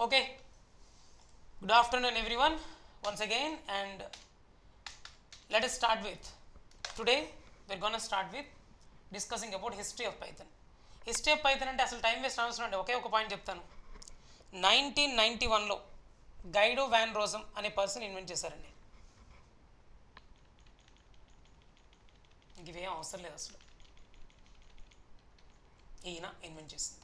Okay, good afternoon everyone once again, and let us start with today we're going to start with discussing about history of Python. History of Python అంటే అసలు time waste అవసరం అంటే ఒకే ఒక point చెప్తాను. 1991లో Guido van రోజమ్ అనే person invent చేశారండి. ఇంక ఇవేం అవసరం లేదు, అసలు ఈయన ఇన్వెంట్ చేసింది.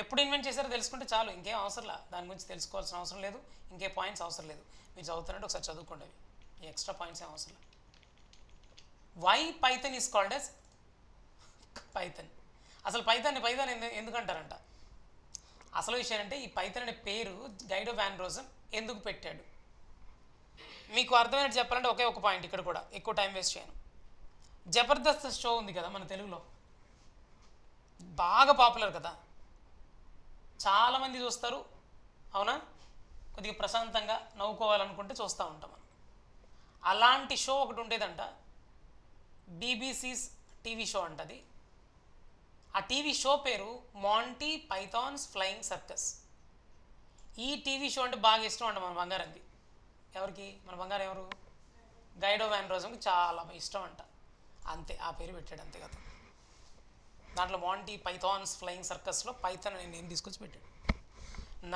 ఎప్పుడు ఇన్వెంట్ చేశారో తెలుసుకుంటే చాలు, ఇంకేం అవసరంలా, దాని గురించి తెలుసుకోవాల్సిన అవసరం లేదు, ఇంకే పాయింట్స్ అవసరం లేదు. మీరు చదువుతున్నట్టు ఒకసారి చదువుకోండి, అవి ఈ ఎక్స్ట్రా పాయింట్స్ ఏం అవసరం లేదు. Why Python is called as Python. అసలు పైథాన్ ఎందుకంటారంట? అసలు విషయం అంటే ఈ పైథన్ అనే పేరు గైడో వ్యాన్ రోజమ్ ఎందుకు పెట్టాడు మీకు అర్థమైనట్టు చెప్పాలంటే ఒకే ఒక పాయింట్. ఇక్కడ కూడా ఎక్కువ టైం వేస్ట్ చేయను. జబర్దస్త్ షో ఉంది కదా మన తెలుగులో, బాగా పాపులర్ కదా, చాలామంది చూస్తారు, అవునా? కొద్దిగా ప్రశాంతంగా నవ్వుకోవాలనుకుంటే చూస్తూ ఉంటాం మనం. అలాంటి షో ఒకటి ఉండేదంట, బీబీసీస్ టీవీ షో అంటది. ఆ టీవీ షో పేరు మాంటీ పైథాన్స్ ఫ్లయింగ్ సర్కస్. ఈ టీవీ షో అంటే బాగా ఇష్టం అంట మన బంగారానికి. ఎవరికి? మన బంగారం ఎవరు? గైడో వ్యాన్ రోజమ్కి చాలా ఇష్టం అంట, అంతే ఆ పేరు పెట్టాడు, అంతే కదా. దాంట్లో మాంటీ పైథాన్స్ ఫ్లయింగ్ సర్కస్లో పైథాన్ అనే నేమ్ తీసుకొచ్చి పెట్టాడు,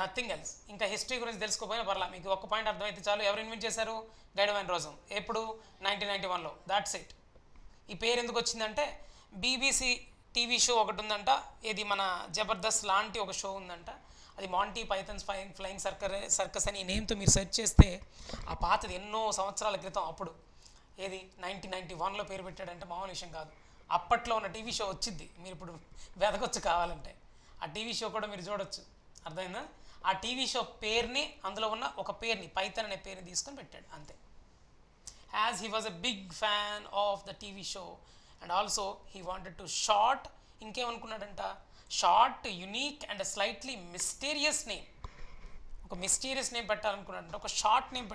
నథింగ్ ఎల్స్. ఇంకా హిస్టరీ గురించి తెలుసుకోపోయినా పర్లా, మీకు ఒక్క పాయింట్ అర్థమైతే చాలు. ఎవరు ఇన్వెంట్ చేశారు? Guido van Rossum. ఎప్పుడు? 1991లో. That's it. ఈ పేరు ఎందుకు వచ్చిందంటే బీబీసీ టీవీ షో ఒకటి ఉందంట, ఇది మన జబర్దస్త్ లాంటి ఒక షో ఉందంట, అది మాంటీ పైథన్స్ ఫ్లయింగ్ సర్కస్ అని ఈ నేమ్తో మీరు సెర్చ్ చేస్తే ఆ పాతది ఎన్నో సంవత్సరాల క్రితం, అప్పుడు ఏది 1991లో పేరు పెట్టాడంటే మామూలు విషయం కాదు. అప్పట్లో ఉన్న టీవీ షో వచ్చింది, మీరు ఇప్పుడు వెతకొచ్చు కావాలంటే, ఆ టీవీ షో కూడా మీరు చూడొచ్చు. అర్థమైందా? ఆ టీవీ షో పేరుని, అందులో ఉన్న ఒక పేరుని, పైథన్ అనే పేరుని తీసుకొని పెట్టాడు, అంతే. As he was a big fan of the TV show and also he wanted to short, ఇంకేమనుకున్నాడంట, short, unique and slightly mysterious name, ఒక మిస్టీరియస్ నేమ్ పెట్టాలనుకున్నాడంట, ఒక షార్ట్ నేమ్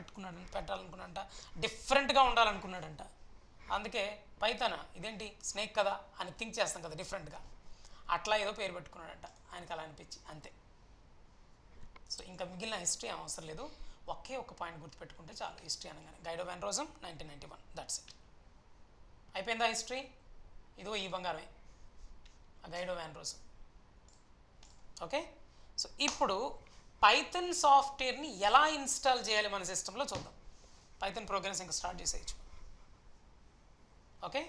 పెట్టాలనుకున్నాడంట, డిఫరెంట్గా ఉండాలనుకున్నాడంట. అందుకే పైథాన్ ఇదేంటి స్నేక్ కదా అని థింక్ చేస్తాం కదా డిఫరెంట్గా, అట్లా ఏదో పేరు పెట్టుకున్నాడంట, ఆయనకి అలా అనిపించి, అంతే. సో ఇంకా మిగిలిన హిస్టరీ ఏం అవసరం లేదు, ఒకే ఒక పాయింట్ గుర్తుపెట్టుకుంటే చాలు. హిస్టరీ అనగానే గైడో వ్యాన్ రోజమ్ 1991, దట్స్ ఇట్. అయిపోయిందా హిస్టరీ? ఇదిగో ఈ బంగారమే ఆ గైడో వ్యాన్ రోజమ్. ఓకే, సో ఇప్పుడు పైథన్ సాఫ్ట్వేర్ని ఎలా ఇన్స్టాల్ చేయాలి మన సిస్టంలో చూద్దాం. పైథన్ ప్రోగ్రామ్స్ ఇంకా స్టార్ట్ చేసేయచ్చు. Okay,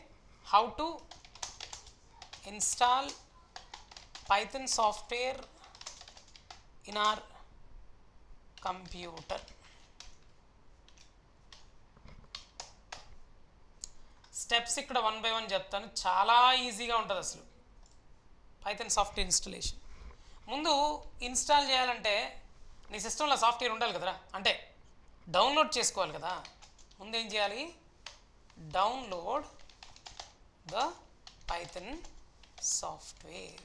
how to install Python software in or computer. Steps ఇక్కడ 1 by 1 చెప్తాను, చాలా ఈజీగా ఉంటుంది అసలు పైథన్ సాఫ్ట్వేర్ ఇన్స్టాలేషన్. ముందు ఇన్స్టాల్ చేయాలంటే నీ సిస్టంలో సాఫ్ట్వేర్ ఉండాలి కదరా, అంటే డౌన్లోడ్ చేసుకోవాలి కదా. ముందు ఏం చేయాలి? Download the Python software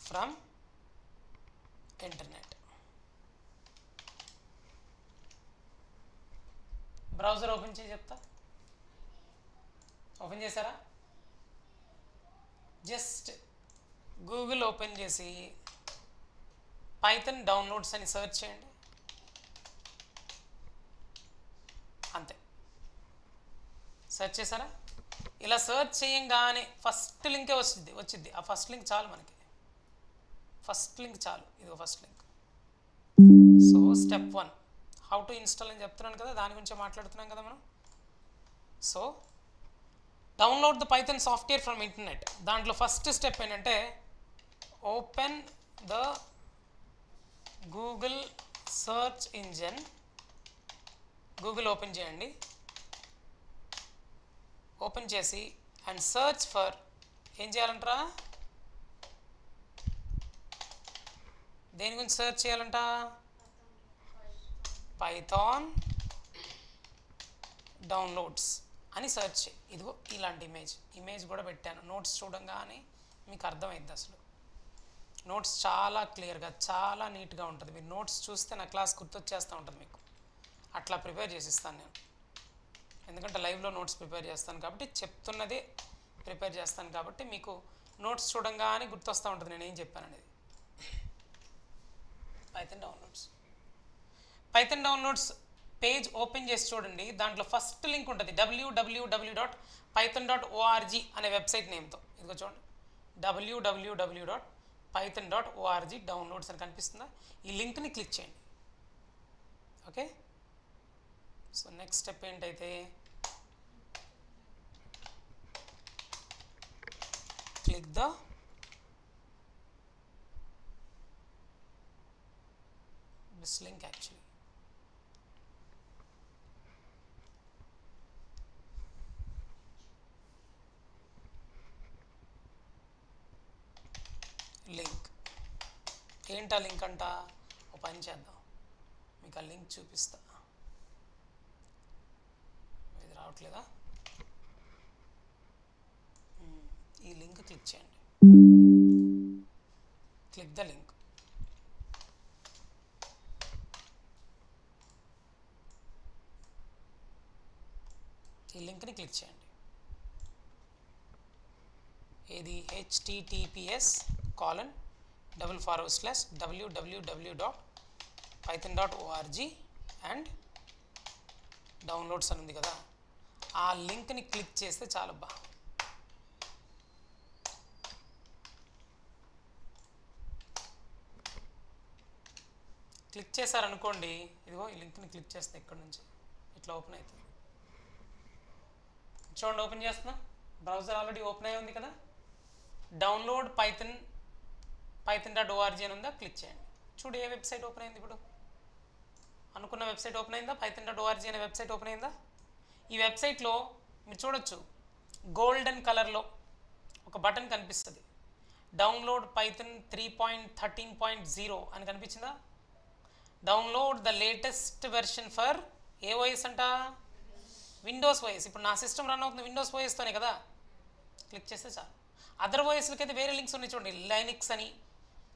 from internet. Browser open చేసి చెప్తా. ఓపెన్ చేశారా? జస్ట్ గూగుల్ ఓపెన్ చేసి పైథన్ డౌన్లోడ్స్ అని సెర్చ్ చేయండి, అంతే. సెర్చ్ చేశారా? ఇలా సెర్చ్ చేయంగానే ఫస్ట్ లింకే వచ్చింది. ఆ ఫస్ట్ లింక్ చాలు మనకి, ఫస్ట్ లింక్ చాలు, ఇదిగో first link. So step 1 how to install అని చెప్తున్నాను కదా, దాని గురించి మాట్లాడుతున్నాం కదా మనం. So download the Python software from internet. దాంట్లో ఫస్ట్ స్టెప్ ఏంటంటే open the Google search engine. Google open చేయండి. ఓపెన్ చేసి అండ్ సర్చ్ ఫర్, ఏం చేయాలంటారా? దేని గురించి సర్చ్ చేయాలంట? పైథాన్ డౌన్లోడ్స్ అని సర్చ్ చేయి. ఇదిగో ఇలాంటి ఇమేజ్ కూడా పెట్టాను. నోట్స్ చూడంగానే మీకు అర్థమైంది అసలు. నోట్స్ చాలా క్లియర్గా, చాలా నీట్గా ఉంటుంది. మీరు నోట్స్ చూస్తే నా క్లాస్ గుర్తొచ్చేస్తూ ఉంటుంది మీకు. అట్లా ప్రిపేర్ చేసిస్తాను నేను, ఎందుకంటే లైవ్లో నోట్స్ ప్రిపేర్ చేస్తాను కాబట్టి, చెప్తున్నదే ప్రిపేర్ చేస్తాను కాబట్టి మీకు నోట్స్ చూడంగానే గుర్తొస్తూ ఉంటుంది నేను ఏం చెప్పాను అనేది. Python downloads. Python downloads page open చేసి చూడండి, దాంట్లో ఫస్ట్ లింక్ ఉంటుంది www.python.org అనే వెబ్సైట్ నేమ్తో. ఇదిగో చూడండి, www.python.org డౌన్లోడ్స్ అని కనిపిస్తుందా? ఈ లింక్ని క్లిక్ చేయండి. ఓకే, సో నెక్స్ట్ స్టెప్ ఏంటైతే click this link actually. Link ఏంటా లింక్ అంట? ఓ పని చేద్దాం, మీకు ఆ లింక్ చూపిస్తా. ఇది రావట్లేదా? ఈ లింక్ క్లిక్ చేయండి. Click the link. ఈ లింక్ని క్లిక్ చేయండి. ఇది https://www.python.org అండ్ డౌన్లోడ్స్ అని ఉంది కదా, ఆ లింక్ని క్లిక్ చేస్తే చాలు. క్లిక్ చేశారనుకోండి, ఇదిగో ఈ లింక్ని క్లిక్ చేస్తే ఇక్కడ నుంచి ఇట్లా ఓపెన్ అవుతుంది. చూడండి, ఓపెన్ చేస్తున్నా, బ్రౌజర్ ఆల్రెడీ ఓపెన్ అయి ఉంది కదా. డౌన్లోడ్ python.org అని ఉందా, క్లిక్ చేయండి. చూడు ఏ వెబ్సైట్ ఓపెన్ అయింది ఇప్పుడు. అనుకున్న వెబ్సైట్ ఓపెన్ అయిందా? python.org అనే వెబ్సైట్ ఓపెన్ అయిందా? ఈ వెబ్సైట్లో మీరు చూడొచ్చు, గోల్డెన్ కలర్లో ఒక బటన్ కనిపిస్తుంది, డౌన్లోడ్ పైథాన్ 3.13.0 అని కనిపించిందా? Download the latest version for ఏ ఓఎస్ అంట? Windows OS. ఇప్పుడు నా సిస్టమ్ రన్ అవుతుంది విండోస్ ఓఎస్తోనే కదా. క్లిక్ చేస్తే చాలు. అదర్ ఓఎస్లకి అయితే వేరే లింక్స్ ఉన్నాయి చూడండి, లైనిక్స్ అని,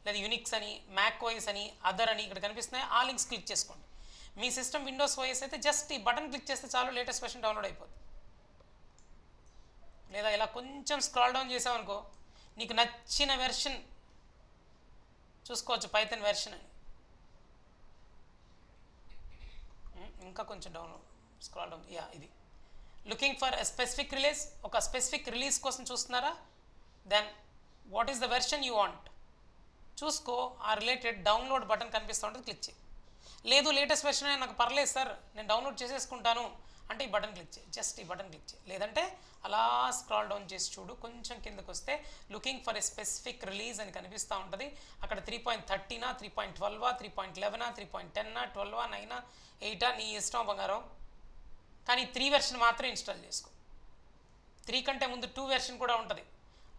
లేదా యూనిక్స్ అని, మ్యాక్ ఓఎస్ అని, అదర్ అని ఇక్కడ కనిపిస్తున్నాయి. ఆ లింక్స్ క్లిక్ చేసుకోండి. మీ సిస్టమ్ విండోస్ ఓఎస్ అయితే జస్ట్ ఈ బటన్ క్లిక్ చేస్తే చాలు, లేటెస్ట్ వెర్షన్ డౌన్లోడ్ అయిపోతుంది. లేదా ఇలా కొంచెం స్క్రాల్ డౌన్ చేసామనుకో, నీకు నచ్చిన వెర్షన్ చూసుకోవచ్చు, పైథాన్ వెర్షన్ అని. ఇంకా కొంచెం డౌన్లోడ్ స్క్రాల్ డౌన్. ఇది looking for a specific release. ఒక స్పెసిఫిక్ రిలీజ్ కోసం చూస్తున్నారా? Then what is the version you want చూసుకో, ఆ రిలేటెడ్ డౌన్లోడ్ బటన్ కనిపిస్తూ ఉంటుంది, క్లిక్ చేయి. లేదు లేటెస్ట్ వెర్షన్ నాకు పర్లేదు సార్, నేను డౌన్లోడ్ చేసేసుకుంటాను అంటే ఈ బటన్ క్లిక్ చేయి, జస్ట్ ఈ బటన్ క్లిక్ చేయి. లేదంటే అలా స్క్రాల్ డౌన్ చేసి చూడు, కొంచెం కిందకు వస్తే looking for a specific release అని కనిపిస్తూ ఉంటుంది. అక్కడ 3.13, 3.12, 3.11, 3.10, 12, 9, 8 నీ ఇష్టం బంగారం. కానీ 3 వెర్షన్ మాత్రం ఇన్స్టాల్ చేసుకో. 3 కంటే ముందు 2 వెర్షన్ కూడా ఉంటుంది.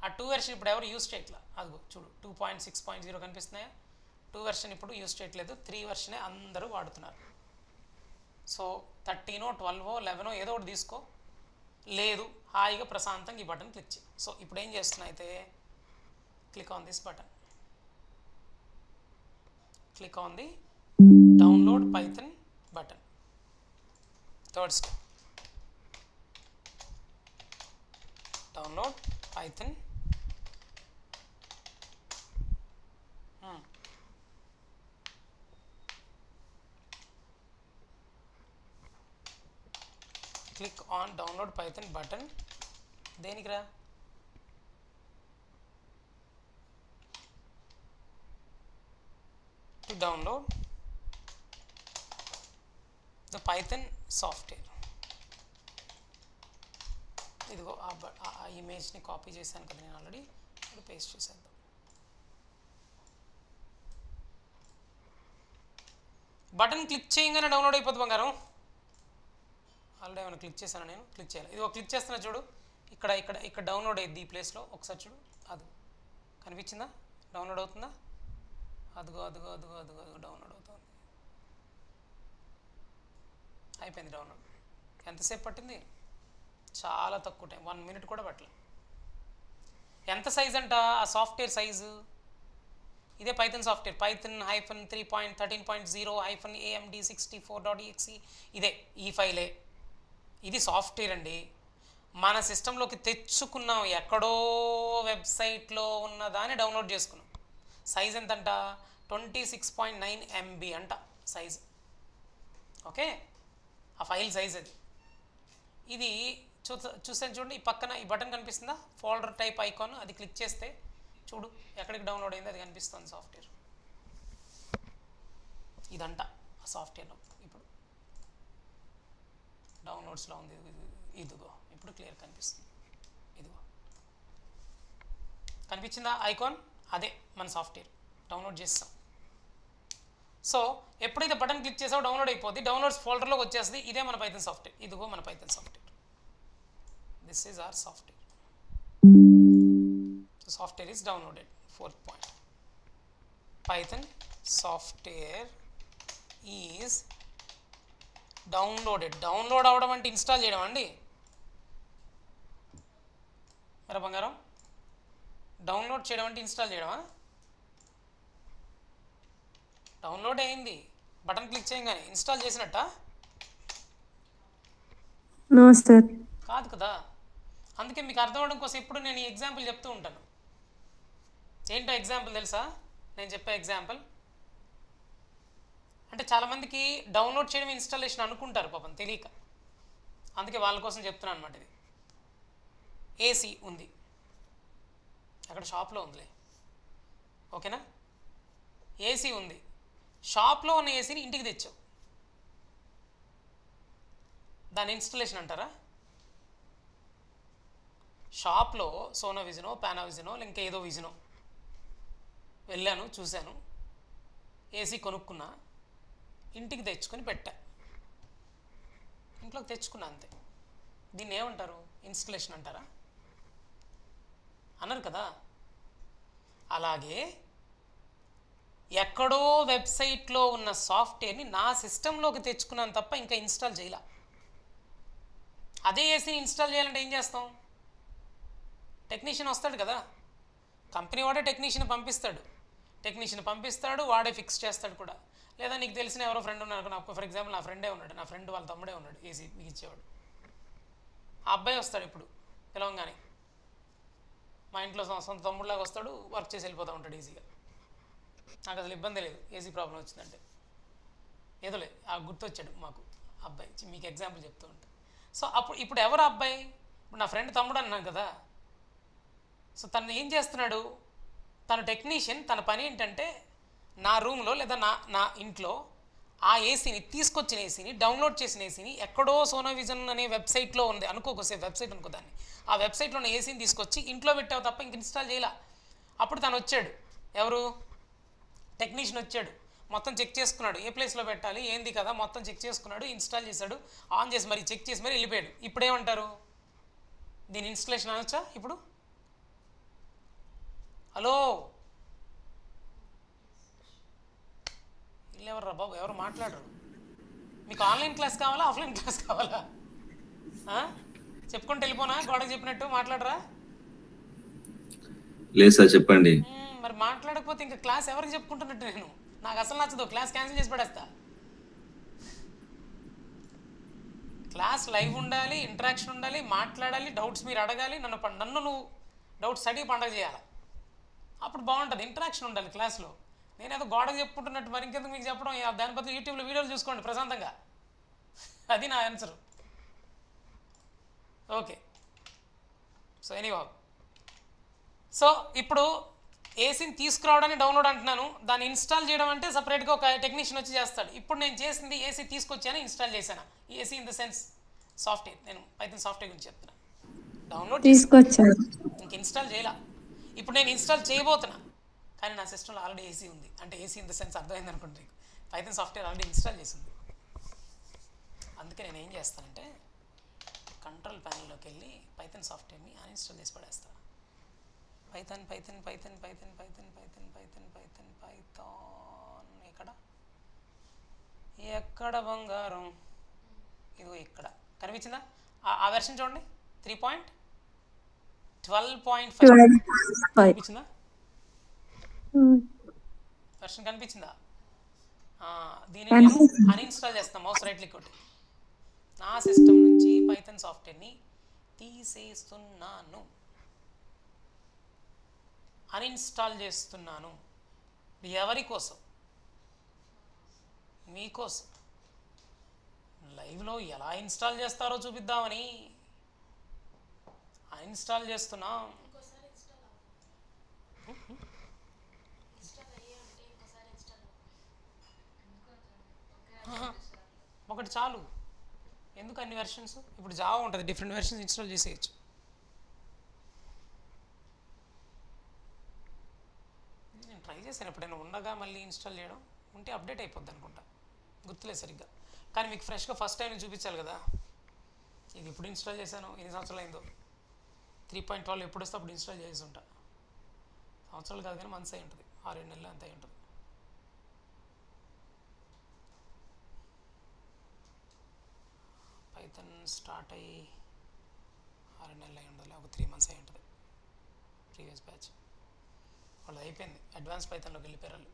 ఆ 2 వెర్షన్ ఇప్పుడు ఎవరు యూజ్ చేయట్లా. అదిగో చూడు 2.6.0 కనిపిస్తున్నాయా? 2 వెర్షన్ ఇప్పుడు యూజ్ చేయట్లేదు, 3 వెర్షనే అందరూ వాడుతున్నారు. సో 13, 12, 11 ఏదో ఒకటి తీసుకో. లేదు హాయిగా ప్రశాంతంగా ఈ బటన్ క్లిక్ చేయి. సో ఇప్పుడు ఏం చేస్తున్నా అయితే, click on this button, click on the download Python button. Third step, download Python. Click on download Python button. దేనికి రా? To download the Python software. ఇదిగో ఆ ఇమేజ్ని కాపీ చేశాను కదా నేను ఆల్రెడీ, ఇప్పుడు పేస్ట్ చేసేద్దాం. బటన్ క్లిక్ చేయగానే డౌన్లోడ్ అయిపోతుంది బంగారం. ఆల్రెడీ ఏమైనా క్లిక్ చేశాను నేను, క్లిక్ చేయాలి. ఇదిగో క్లిక్ చేస్తున్నా చూడు, ఇక్కడ ఇక్కడ ఇక్కడ డౌన్లోడ్ అయ్యింది ఈ ప్లేస్లో. ఒకసారి చూడు, అది కనిపించిందా? డౌన్లోడ్ అవుతుందా? అదిగో అదిగో అదిగో అదిగో అదిగో డౌన్లోడ్ అవుతుంది. అయిపోయింది డౌన్లోడ్. ఎంతసేపు పట్టింది? చాలా తక్కువ టైం, 1 మినిట్ కూడా పట్టలేదు. ఎంత సైజ్ అంట ఆ సాఫ్ట్వేర్ సైజు? ఇదే పైథాన్ సాఫ్ట్వేర్, python-3.13.0-amd64.exe. ఇదే ఈ ఫైలే, ఇది సాఫ్ట్వేర్ అండి. మన సిస్టంలోకి తెచ్చుకున్నాం, ఎక్కడో వెబ్సైట్లో ఉన్నదాన్ని డౌన్లోడ్ చేసుకున్నాం. సైజ్ ఎంతంట? 26.9 MB అంట సైజ్. ఓకే, ఆ ఫైల్ సైజ్ అది. ఇది చూసాను చూడండి, ఈ పక్కన ఈ బటన్ కనిపిస్తుందా, ఫోల్డర్ టైప్ ఐకాన్, అది క్లిక్ చేస్తే చూడు ఎక్కడికి డౌన్లోడ్ అయింది అది కనిపిస్తుంది సాఫ్ట్వేర్. ఇదంట ఆ సాఫ్ట్వేర్లో. ఇప్పుడు డౌన్లోడ్స్లో ఉంది, ఇదిగో ఇప్పుడు క్లియర్ కనిపిస్తుంది. ఇదిగో కనిపించిందా ఐకాన్, అదే మన సాఫ్ట్వేర్ డౌన్లోడ్ చేస్తాం. సో ఎప్పుడైతే బటన్ క్లిక్ చేసావో డౌన్లోడ్ అయిపోద్ది, డౌన్లోడ్స్ ఫోల్డర్లోకి వచ్చేస్తుంది. ఇదే మన పైథాన్ సాఫ్ట్వేర్, ఇదిగో మన Python software. This is our software. So software is downloaded. 4th point, Python software is downloaded. Download అవడం అంటే ఇన్స్టాల్ చేయడం అండి. మరి బంగారం, డౌన్లోడ్ చేయడం అంటే ఇన్స్టాల్ చేయడమా? డౌన్లోడ్ అయింది, బటన్ క్లిక్ చేయగానే ఇన్స్టాల్ చేసినట్ట? No sir. కాదు కదా. అందుకే మీకు అర్థం అవడం కోసం ఇప్పుడు నేను ఈ ఎగ్జాంపుల్ చెప్తూ ఉంటాను. ఏంటో ఎగ్జాంపుల్ తెలుసా? నేను చెప్పే ఎగ్జాంపుల్ అంటే చాలామందికి డౌన్లోడ్ చేయడం ఇన్స్టాలేషన్ అనుకుంటారు పాపం తెలియక, అందుకే వాళ్ళ కోసం చెప్తున్నాను అనమాట. ఇది ఏసీ ఉంది అక్కడ షాప్లో ఉందిలే, ఓకేనా? ఏసీ ఉంది, షాప్లో ఉన్న ఏసీని ఇంటికి తెచ్చావు, దాని ఇన్స్టలేషన్ అంటారా? షాప్లో సోనో విజనో పానావిజనో ఇంకా ఏదో విజనో వెళ్ళాను, చూశాను, ఏసీ కొనుక్కున్నా, ఇంటికి తెచ్చుకొని పెట్టా, ఇంట్లోకి తెచ్చుకున్నా, అంతే. దీన్ని ఏమంటారు? ఇన్స్టలేషన్ అంటారా? అన్నారు కదా. అలాగే ఎక్కడో వెబ్సైట్లో ఉన్న సాఫ్ట్వేర్ని నా సిస్టంలోకి తెచ్చుకున్నాను తప్ప ఇంకా ఇన్స్టాల్ చేయాల. అదే ఏసీని ఇన్స్టాల్ చేయాలంటే ఏం చేస్తాం? టెక్నీషియన్ వస్తాడు కదా, కంపెనీ వాడే టెక్నీషియన్ పంపిస్తాడు, వాడే ఫిక్స్ చేస్తాడు కూడా. లేదా నీకు తెలిసిన ఎవరో ఫ్రెండ్ ఉన్నారు, నాకు ఫర్ ఎగ్జాంపుల్ నా ఫ్రెండే ఉన్నాడు, నా ఫ్రెండ్ వాళ్ళ తమ్ముడే ఉన్నాడు, ఏసీ మీకు ఇచ్చేవాడు. ఆ అబ్బాయి వస్తాడు ఇప్పుడు పిలవంగానే, మా ఇంట్లో సొంత తమ్ముడులాగా వస్తాడు, వర్క్ చేసి వెళ్ళిపోతూ ఉంటాడు ఈజీగా. నాకు అసలు ఇబ్బంది లేదు ఏసీ ప్రాబ్లం వచ్చిందంటే. ఏదోలే ఆ గుర్తొచ్చాడు మాకు అబ్బాయి, మీకు ఎగ్జాంపుల్ చెప్తూ ఉంటాను. సో ఇప్పుడు ఎవరు అబ్బాయి? ఇప్పుడు నా ఫ్రెండ్ తమ్ముడు అన్నాను కదా. సో తను ఏం చేస్తున్నాడు? తను టెక్నీషియన్. తన పని ఏంటంటే నా రూమ్లో లేదా నా ఇంట్లో ఆ ఏసీని, తీసుకొచ్చిన ఏసీని, డౌన్లోడ్ చేసిన ఏసీని, ఎక్కడో సోనోవిజన్ అనే వెబ్సైట్లో ఉంది అనుకోకొసే వెబ్సైట్ అనుకో దాన్ని, ఆ వెబ్సైట్లో ఉన్న ఏసీని తీసుకొచ్చి ఇంట్లో పెట్టావు తప్ప ఇంక ఇన్స్టాల్ చేయాల. అప్పుడు తను వచ్చాడు, ఎవరు? టెక్నీషియన్ వచ్చాడు, మొత్తం చెక్ చేసుకున్నాడు, ఏ ప్లేస్లో పెట్టాలి ఏంది కదా మొత్తం చెక్ చేసుకున్నాడు, ఇన్స్టాల్ చేశాడు, ఆన్ చేసి మరి చెక్ చేసి మరి వెళ్ళిపోయాడు. ఇప్పుడు ఏమంటారు? దీని ఇన్స్టలేషన్ అనొచ్చా ఇప్పుడు? హలో, వీళ్ళు ఎవర్రా బాబు, ఎవరు మాట్లాడరు? మీకు ఆన్లైన్ క్లాస్ కావాలా ఆఫ్లైన్ క్లాస్ కావాలా? చెప్పుకుంటూ వెళ్ళిపోనా? గోడకు చెప్పినట్టు మాట్లాడరా? లేదు సార్, చెప్పండి. మరి మాట్లాడకపోతే ఇంకా క్లాస్ ఎవరికి చెప్పుకుంటున్నట్టు? నేను నాకు అసలు నచ్చదు, క్లాస్ క్యాన్సిల్ చేసి పడేస్తా. క్లాస్ లైవ్ ఉండాలి, ఇంటరాక్షన్ ఉండాలి, మాట్లాడాలి, డౌట్స్ మీరు అడగాలి, నన్ను నువ్వు డౌట్స్ అడిగి పండగ చేయాలి, అప్పుడు బాగుంటుంది. ఇంటరాక్షన్ ఉండాలి క్లాస్లో. నేనేదో గోడకు చెప్పుకుంటున్నట్టు మరి ఇంకెందుకు మీకు చెప్పడం? దాని బదులు యూట్యూబ్లో వీడియోలు చూసుకోండి ప్రశాంతంగా. అది నా answer. Okay, so anyway, so ఇప్పుడు ఏసీని తీసుకురావడాన్ని డౌన్లోడ్ అంటున్నాను, దాన్ని ఇన్స్టాల్ చేయడం అంటే సపరేట్గా ఒక టెక్నీషియన్ వచ్చి చేస్తాడు. ఇప్పుడు నేను చేసింది ఏసీ తీసుకొచ్చాను, ఇన్స్టాల్ చేశాను. AC in the sense software, నేను పైథాన్ సాఫ్ట్వేర్ గురించి చెప్తున్నా. డౌన్లోడ్ తీసుకొచ్చాను, ఇంక ఇన్స్టాల్ చేయాల. ఇప్పుడు నేను ఇన్స్టాల్ చేయబోతున్నా, కానీ నా సిస్టంలో ఆల్రెడీ ఏసీ ఉంది. అంటే ఏసీ ఇన్ ద సెన్స్ అర్థమైంది అనుకుంటే, పైథాన్ సాఫ్ట్వేర్ ఆల్రెడీ ఇన్స్టాల్ చేసింది. అందుకే నేను ఏం చేస్తానంటే కంట్రోల్ ప్యానెల్లోకి వెళ్ళి పైథాన్ సాఫ్ట్వేర్ని అన్ఇన్స్టాల్ చేసి పడేస్తాను. పైథాన్ ఎక్కడ బంగారం? ఇదిగో ఇక్కడ కనిపించిందా? ఆ వెర్షన్ చూడండి, 3.12.5 కనిపించిందా? వెర్షన్ కనిపించిందా? దీన్ని నేను అన్ఇన్స్టాల్ చేస్తాను, మౌస్ రైట్ క్లిక్ కొట్టి నా సిస్టమ్ నుంచి పైథాన్ సాఫ్ట్వేర్ని తీసేస్తున్నాను, అన్ఇన్స్టాల్ చేస్తున్నాను. ఎవరి కోసం? మీకోసం. లైవ్లో ఎలా ఇన్స్టాల్ చేస్తారో చూపిద్దామని ఇన్స్టాల్ చేస్తున్నాం. ఒకటి చాలు, ఎందుకు అన్ని వెర్షన్స్? ఇప్పుడు జావా ఉంటుంది, డిఫరెంట్ వెర్షన్స్ ఇన్స్టాల్ చేసేయచ్చు. నేను ట్రై చేశాను ఎప్పుడైనా ఉండగా మళ్ళీ ఇన్స్టాల్ చేయడం, ఉంటే అప్డేట్ అయిపోద్ది అనుకుంటా, గుర్తులేదు సరిగ్గా. కానీ మీకు ఫ్రెష్గా ఫస్ట్ టైం చూపించాలి కదా. ఇది ఇప్పుడు ఇన్స్టాల్ చేశాను, ఎన్ని సంవత్సరాలు అయిందో. 3.12 ఎప్పుడు వస్తే అప్పుడు ఇన్స్టాల్ చేసి ఉంటా. సంవత్సరాలు కాదు కానీ మంత్స్ అయి ఉంటుంది, 6-7 నెలలు అంత అయి ఉంటుంది. పైథాన్ స్టార్ట్ అయ్యి 6 నెలలు అయి ఉంటుంది, ఒక 3 మంత్స్ అయి ఉంటుంది. ప్రీవియస్ బ్యాచ్ వాళ్ళది అయిపోయింది, అడ్వాన్స్ పైథాన్లోకి వెళ్ళిపోయారు వాళ్ళు.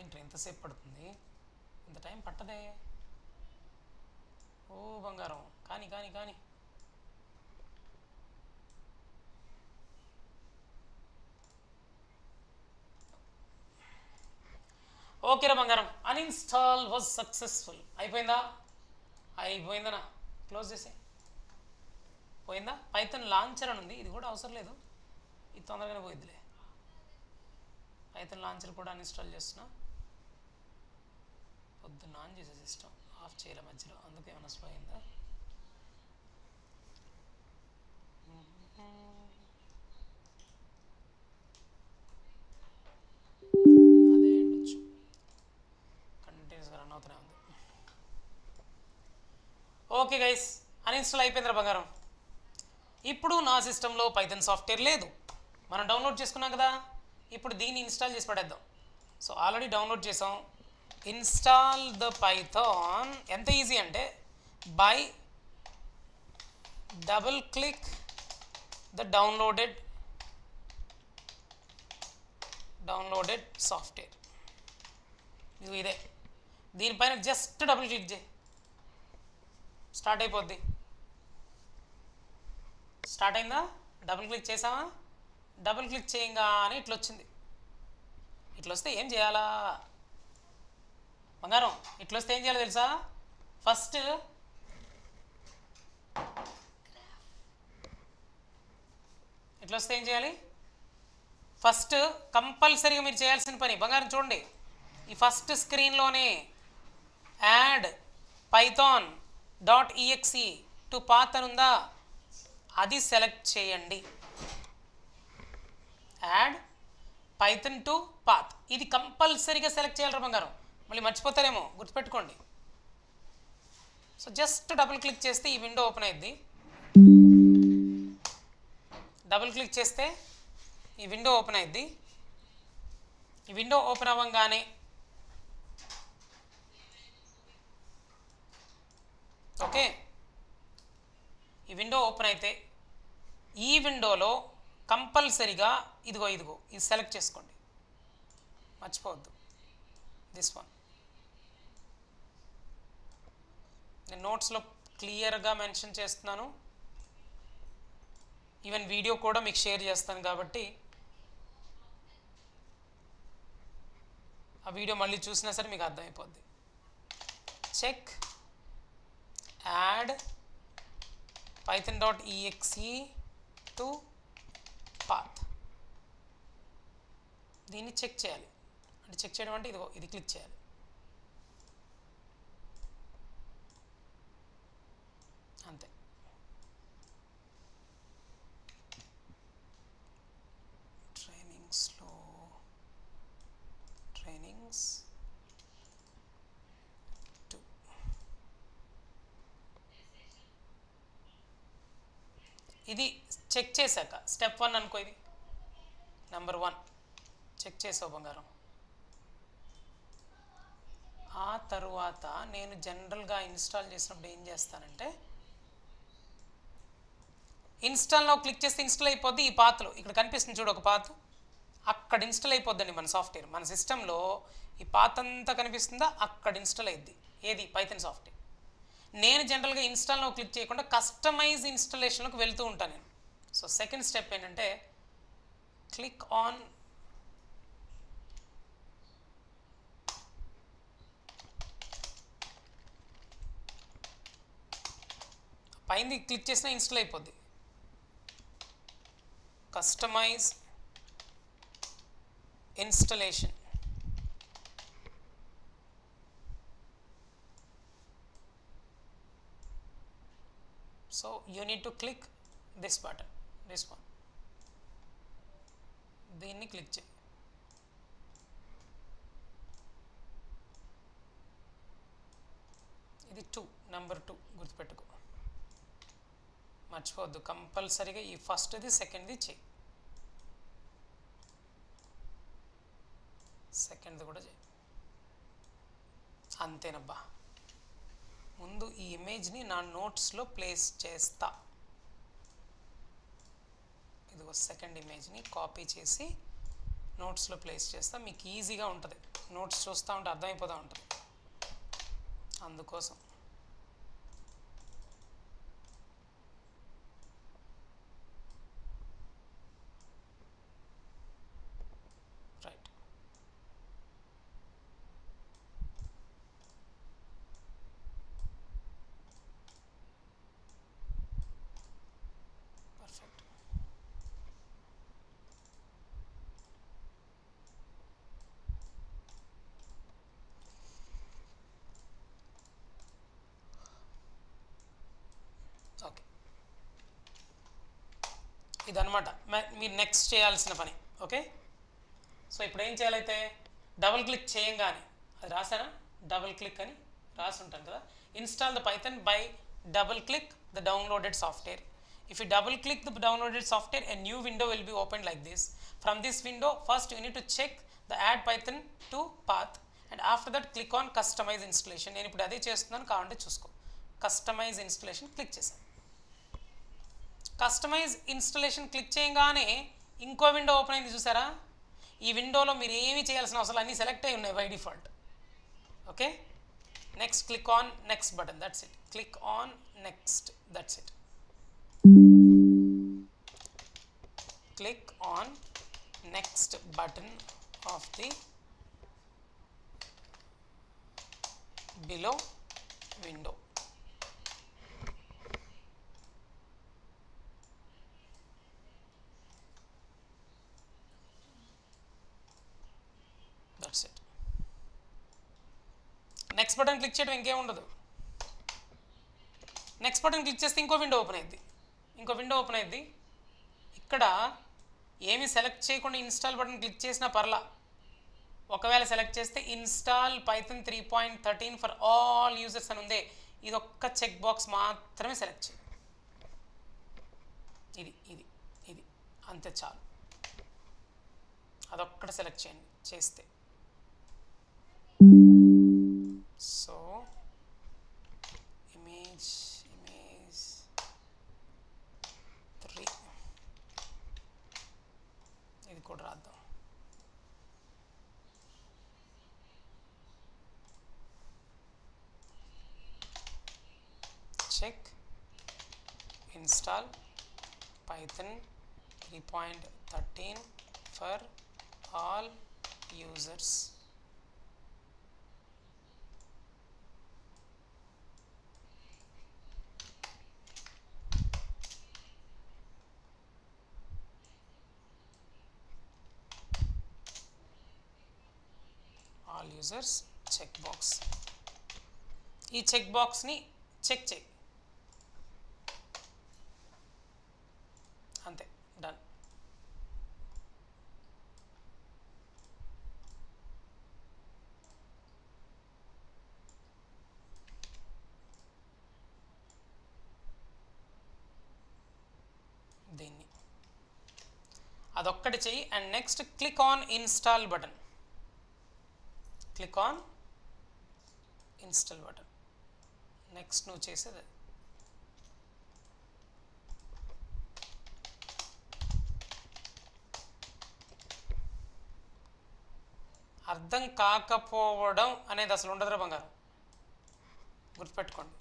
ఏంటి ఎంతసేపు పడుతుంది? ఇంత టైం పట్టదే. ఓ బంగారం, కానీ కానీ కానీ ఓకేరా బంగారం. Uninstall was successful. అయిపోయిందా? అయిపోయిందనా? క్లోజ్ చేసే. పోయిందా? పైథాన్ లాంచర్ అని ఉంది, ఇది కూడా అవసరం లేదు, ఇది తొందరగానే పోయిద్దిలే. పైథాన్ లాంచర్ కూడా అన్ఇన్స్టాల్ చేస్తున్నా. పొద్దున్న ఆన్ చేసే సిస్టమ్ ఆఫ్ చేయలే మధ్యలో, అందుకే ఏమైనా స్లో అయిందా? అదే ఉండొచ్చు, కంటిన్యూస్గా రన్ అవుతూనే ఉంది. ఓకే గైస్, అన్ఇన్స్టాల్ అయిపోయిందిరా బంగారం. ఇప్పుడు నా సిస్టంలో పైథాన్ సాఫ్ట్వేర్ లేదు, మనం డౌన్లోడ్ చేసుకున్నాం కదా. ఇప్పుడు దీన్ని ఇన్స్టాల్ చేసి పడేద్దాం. సో ఆల్రెడీ డౌన్లోడ్ చేసాం. ఇన్స్టాల్ ద పైథాన్ ఎంత ఈజీ అంటే by double click the downloaded software. ఇదే, దీనిపైన జస్ట్ డబుల్ క్లిక్ చేయి, స్టార్ట్ అయిపోద్ది. స్టార్ట్ అయిందా? డబుల్ క్లిక్ చేసామా? డబుల్ క్లిక్ చేయంగానే ఇట్లా వచ్చింది. ఇట్లా వస్తే ఏం చేయాలా బంగారం? ఇట్లా వస్తే ఏం చేయాలో తెలుసా? ఫస్ట్ ఇట్లా వస్తే ఏం చేయాలి? ఫస్ట్ కంపల్సరీగా మీరు చేయాల్సిన పని బంగారం చూడండి, ఈ ఫస్ట్ స్క్రీన్లోనే యాడ్ python.exe టు పాత్ అని ఉందా, అది సెలెక్ట్ చేయండి. యాడ్ పైథాన్ టు పాత్, ఇది కంపల్సరీగా సెలెక్ట్ చేయాలి బంగారం, మళ్ళీ మర్చిపోతారేమో, గుర్తుపెట్టుకోండి. సో జస్ట్ డబుల్ క్లిక్ చేస్తే ఈ విండో ఓపెన్ అయ్యింది. డబుల్ క్లిక్ చేస్తే ఈ విండో ఓపెన్ అయ్యింది. ఈ విండో ఓపెన్ అవ్వగానే ఓకే, ఈ విండో ఓపెన్ అయితే ఈ విండోలో కంపల్సరీగా ఇదిగో ఇది సెలెక్ట్ చేసుకోండి, మర్చిపోవద్దు. దిస్ వన్ నేను నోట్స్లో క్లియర్గా మెన్షన్ చేస్తున్నాను, ఈవెన్ వీడియో కూడా మీకు షేర్ చేస్తాను కాబట్టి ఆ వీడియో మళ్ళీ చూసినా సరే మీకు అర్థమైపోద్ది. Check add python.exe to path, దీన్ని చెక్ చేయాలి. అంటే చెక్ చేయడం అంటే ఇదిగో ఇది క్లిక్ చేయాలి. అంతే. ట్రైనింగ్స్ 2 ఇది చెక్ చేశాక స్టెప్ 1 అనుకో, ఇది నెంబర్ 1 చెక్ చేసావు బంగారం. ఆ తరువాత నేను జనరల్గా ఇన్స్టాల్ చేసినప్పుడు ఏం చేస్తానంటే ఇన్స్టాల్లో క్లిక్ చేస్తే ఇన్స్టాల్ అయిపోద్ది. ఈ పాత్లో ఇక్కడ కనిపిస్తుంది చూడు ఒక పాత్, అక్కడ ఇన్స్టాల్ అయిపోద్దండి మన సాఫ్ట్వేర్. మన సిస్టంలో ఈ పాత్ అంతా కనిపిస్తుందా, అక్కడ ఇన్స్టాల్ అయ్యిద్ది. ఏది? Python software. నేను జనరల్గా ఇన్స్టాల్లో క్లిక్ చేయకుండా కస్టమైజ్ ఇన్స్టలేషన్లోకి వెళ్తూ ఉంటాను నేను. సో సెకండ్ స్టెప్ ఏంటంటే క్లిక్ ఆన్ పైంది క్లిక్ చేసినా ఇన్స్టాల్ అయిపోద్ది. Customize installation. So you need to click this button, this one. దీన్ని క్లిక్ చేయి. ఇది 2 నెంబర్ 2 గుర్తుపెట్టుకో, మర్చిపోవద్దు. కంపల్సరీగా ఈ ఫస్ట్ది సెకండ్ది చేయి, సెకండ్ది కూడా చేయి. అంతేనబ్బా. ముందు ఈ ఇమేజ్ని నా నోట్స్లో ప్లేస్ చేస్తా. ఇదిగో సెకండ్ ఇమేజ్ని కాపీ చేసి నోట్స్లో ప్లేస్ చేస్తా. మీకు ఈజీగా ఉంటుంది, నోట్స్ చూస్తూ ఉంటే అర్థమైపోతూ ఉంటుంది. అందుకోసం రైట్. పర్ఫెక్ట్. ఓకే, ఇదన్నమాట మీరు నెక్స్ట్ చేయాల్సిన పని. ఓకే, సో ఇప్పుడు ఏం చేయాలైతే డబుల్ క్లిక్ చేయంగానే, అది రాసారా, డబుల్ క్లిక్ అని రాసి ఉంటాను కదా, install the Python by double click the downloaded software. If you double click the downloaded software, a new window will be opened like this. From this window, first you need to check the add python to path, and after that click on customize installation. నేను ఇప్పుడు అదే చేస్తున్నాను, కావాలంటే చూసుకో. Customise installation click చేశాను. Customise installation click చేయగానే ఇంకో window open అయింది, చూసారా? ఈ విండోలో మీరు ఏమీ చేయాల్సిన అవసరం, అన్నీ సెలెక్ట్ అయి ఉన్నాయి by default. Okay, next click on next button, that's it. Click on next, that's it. Click on next button of the below window. That's it. Next button click చేయడం ఇంకేం ఉండదు. నెక్స్ట్ బటన్ క్లిక్ చేస్తే ఇంకో window open అయ్యింది, ఇంకో window open అయ్యింది. ఇక్కడ ఏమి సెలెక్ట్ చేయకుండా ఇన్స్టాల్ బటన్ క్లిక్ చేసినా పర్లా. ఒకవేళ సెలెక్ట్ చేస్తే install Python 3.13 for all users అని ఉందే, ఇది ఒక్క చెక్ బాక్స్ మాత్రమే సెలెక్ట్ చేయి. ఇది ఇది ఇది అంతే చాలు, అదొక్కటి సెలెక్ట్ చేయండి. చేస్తే సో ఇమేజ్ 3 ఇది కూడా రాద్దాం. Check install Python 3.13 for all users. All users check box. ఈ చెక్ బాక్స్ని చెక్ చేయి, అంతే, డన్. దీన్ని అదొక్కటి చెయ్యి. And next click on install button. Click on install button. Next నువ్వు చేసేది అర్థం కాకపోవడం అనేది అసలు ఉండదురా బంగారం, గుర్తుపెట్టుకోండి.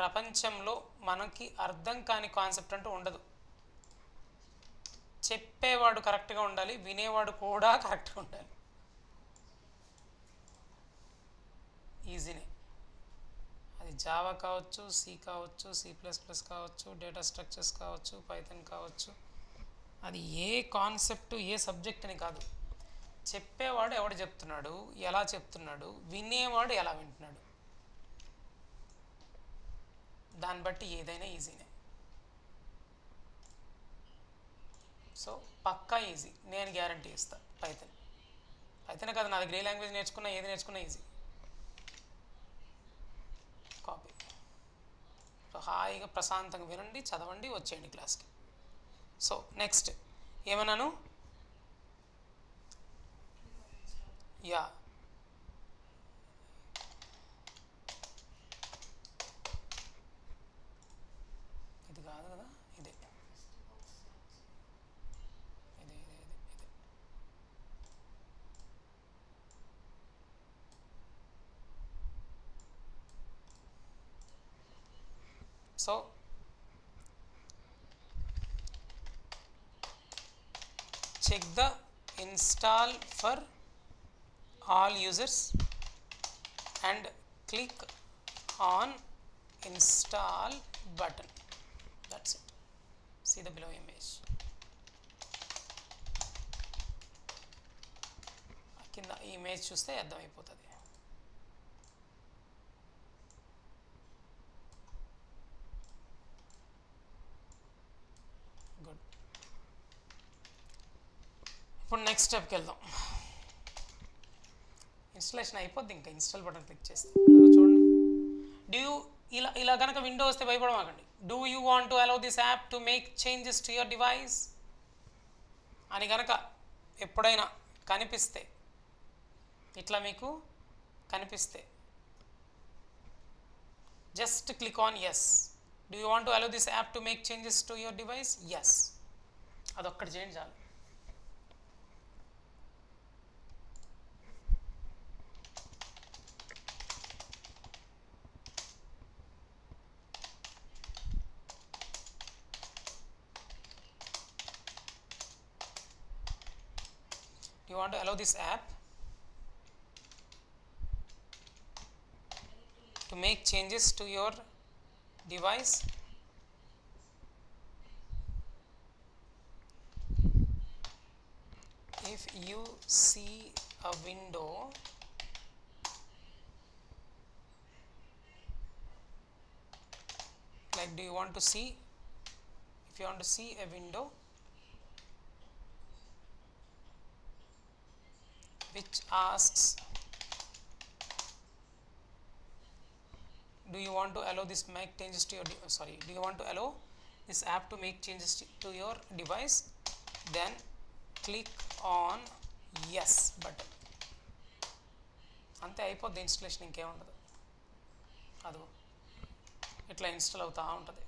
ప్రపంచంలో మనకి అర్థం కాని కాన్సెప్ట్ అంటూ ఉండదు. చెప్పేవాడు కరెక్ట్గా ఉండాలి, వినేవాడు కూడా కరెక్ట్గా ఉండాలి. ఈజీనే. అది జావా కావచ్చు, సి కావచ్చు, C++ కావచ్చు, డేటా స్ట్రక్చర్స్ కావచ్చు, పైథాన్ కావచ్చు. అది ఏ కాన్సెప్ట్ ఏ సబ్జెక్ట్ అని కాదు. చెప్పేవాడు ఎవడు చెప్తున్నాడు, ఎలా చెప్తున్నాడు, వినేవాడు ఎలా వింటున్నాడు, దాన్ని బట్టి ఏదైనా ఈజీనే. సో పక్కా ఈజీ, నేను గ్యారంటీ ఇస్తాను. పైథాన్ కాదు, నా దగ్గర ఏ లాంగ్వేజ్ నేర్చుకున్నా ఏది నేర్చుకున్నా ఈజీ. కాపీ. సో హాయిగా ప్రశాంతంగా వినండి, చదవండి, వచ్చేయండి క్లాస్కి. సో నెక్స్ట్ ఏమన్నాను? యా, ఇది కాదు కదా, ఇదే ఇదే ఇదే ఇదే ఇదే. So check the install for all users and click on install button. That's it. See the below image. కింద ఇమేజ్ చూస్తే అర్థమైపోతుంది. గుడ్. ఇప్పుడు నెక్స్ట్ స్టెప్కి వెళ్దాం. ఇన్స్టలేషన్ అయిపోద్ది, ఇంకా ఇన్స్టాల్ బటన్ క్లిక్ చేస్తే చూడండి. ఇలా కనుక విండో వస్తే భయపడమాకండి. Do you want to allow this app to make changes to your device అని కనుక ఎప్పుడైనా కనిపిస్తే, ఇట్లా మీకు కనిపిస్తే just click on yes. Do you want to allow this app to make changes to your device? Yes, అదొక్కటి చేయండి చాలు. You want to allow this app to make changes to your device? If you see a window like, do you want to see, if you want to see a window which asks, do you want to allow this make changes to your do you want to allow this app to make changes to your device, then click on yes button. అంతే, అయిపోద్ది installation, ఇంకేముండదు. అదో ఇట్లా install అవుతూ ఉంటుంది.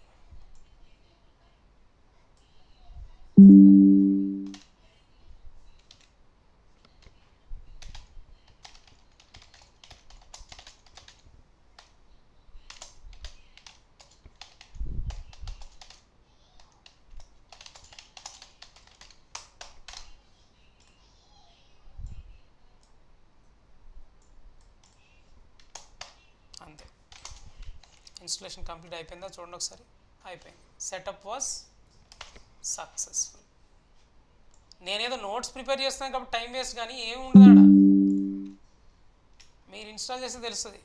అంతే, installation complete అయిపోయిందా చూడండి ఒకసారి. అయిపోయింది. Setup was successful. నేనేదో నోట్స్ ప్రిపేర్ చేస్తున్నాను కాబట్టి టైం వేస్ట్, కానీ ఏమి ఉండదు ఆడ. మీరు ఇన్స్టాల్ చేస్తే తెలుస్తుంది.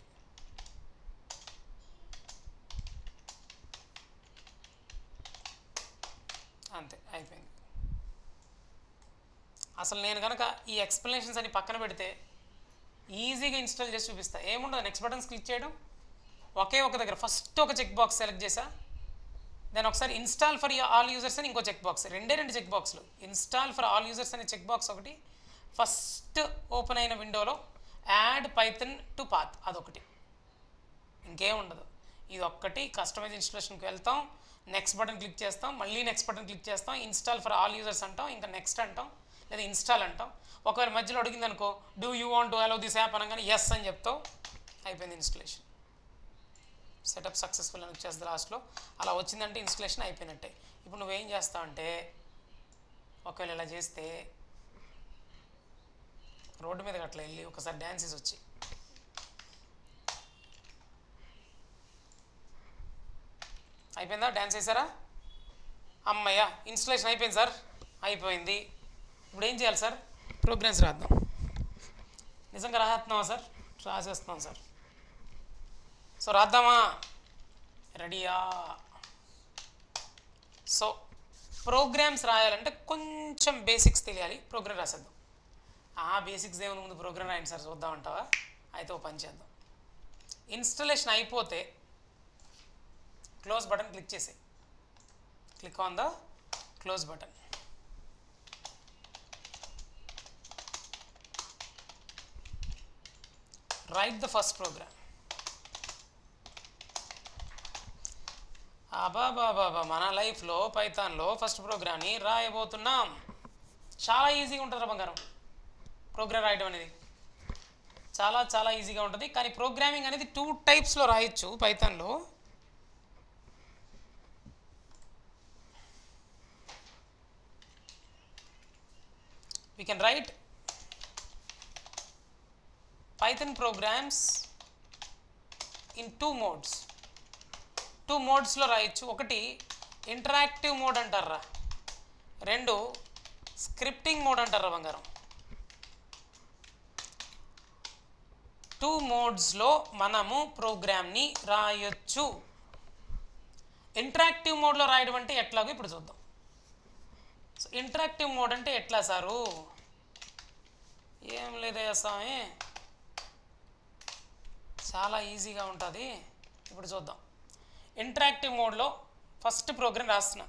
అంతే, అయిపోయింది. అసలు నేను కనుక ఈ ఎక్స్ప్లెనేషన్స్ అని పక్కన పెడితే ఈజీగా ఇన్స్టాల్ చేసి చూపిస్తా. ఏముండదు, నెక్స్ట్ బటన్స్ క్లిక్ చేయడం, ఒకే ఒక దగ్గర ఫస్ట్ ఒక చెక్ బాక్స్ సెలెక్ట్ చేసా, దెన్ ఒకసారి ఇన్స్టాల్ ఫర్ ఆల్ యూజర్స్ అని ఇంకో చెక్ బాక్స్, రెండు చెక్ బాక్స్లు. ఇన్స్టాల్ ఫర్ ఆల్ యూజర్స్ అనే చెక్ బాక్స్ ఒకటి, ఫస్ట్ ఓపెన్ అయిన విండోలో యాడ్ పైథాన్ టు పాత్ అదొకటి, ఇంకేం ఉండదు. ఇది ఒక్కటి. కస్టమైజ్ ఇన్స్టాలేషన్కి వెళ్తాం, నెక్స్ట్ బటన్ క్లిక్ చేస్తాం, మళ్ళీ నెక్స్ట్ బటన్ క్లిక్ చేస్తాం, ఇన్స్టాల్ ఫర్ ఆల్ యూజర్స్ అంటాం, ఇంకా నెక్స్ట్ అంటాం, లేదా ఇన్స్టాల్ అంటాం. ఒకవేళ మధ్యలో అడిగింది అనుకో, do you want to allow this app అనగానే ఎస్ అని చెప్తావు, అయిపోయింది ఇన్స్టలేషన్. సెటప్ సక్సెస్ఫుల్ అని వచ్చేస్తుంది లాస్ట్లో. అలా వచ్చిందంటే ఇన్స్టలేషన్ అయిపోయినట్టే. ఇప్పుడు నువ్వేం చేస్తావు అంటే ఒకవేళ ఇలా చేస్తే రోడ్డు మీదకి అట్లా వెళ్ళి ఒకసారి డ్యాన్స్ వేసి వచ్చి అయిపోయిందా? డ్యాన్స్ వేసారా? అమ్మయ్య, ఇన్స్టలేషన్ అయిపోయింది సార్. అయిపోయింది. ఇప్పుడు ఏం చేయాలి సార్? ప్రోగ్రామ్స్ రాద్దాం. నిజంగా రాసేస్తున్నావా సార్? రాసేస్తున్నాం సార్. సో రాద్దామా? రెడీయా? సో ప్రోగ్రామ్స్ రాయాలంటే కొంచెం బేసిక్స్ తెలియాలి. ప్రోగ్రామ్ రాసేద్దాం. బేసిక్స్ ఏమైనా ముందు ప్రోగ్రామ్ రాయండి సార్ చూద్దామంటావా? అయితే ఓ పని చేద్దాం. ఇన్స్టలేషన్ అయిపోతే క్లోజ్ బటన్ క్లిక్ చేసి click on the close button. Write the first program. బాబా మన లైఫ్లో పైథాన్లో ఫస్ట్ ప్రోగ్రామ్ని రాయబోతున్నాం. చాలా ఈజీగా ఉంటుంది రా బంగారం. ప్రోగ్రామ్ రాయడం అనేది చాలా చాలా ఈజీగా ఉంటుంది. కానీ ప్రోగ్రామింగ్ అనేది 2 టైప్స్లో రాయొచ్చు పైథాన్లో. We can write Python programs in 2 modes. 2 మోడ్స్లో రాయొచ్చు. ఒకటి ఇంటరాక్టివ్ మోడ్ అంటారా, 2 స్క్రిప్టింగ్ మోడ్ అంటారా బంగారం. 2 మోడ్స్లో మనము ప్రోగ్రామ్ని రాయొచ్చు. ఇంటరాక్టివ్ మోడ్లో రాయడం అంటే ఎట్లాగో ఇప్పుడు చూద్దాం. సో ఇంటరాక్టివ్ మోడ్ అంటే ఎట్లా సారు? ఏం లేదయ్యా స్వామి, చాలా ఈజీగా ఉంటుంది. ఇప్పుడు చూద్దాం. ఇంటరాక్టివ్ మోడ్లో ఫస్ట్ ప్రోగ్రామ్ రాస్తున్నా.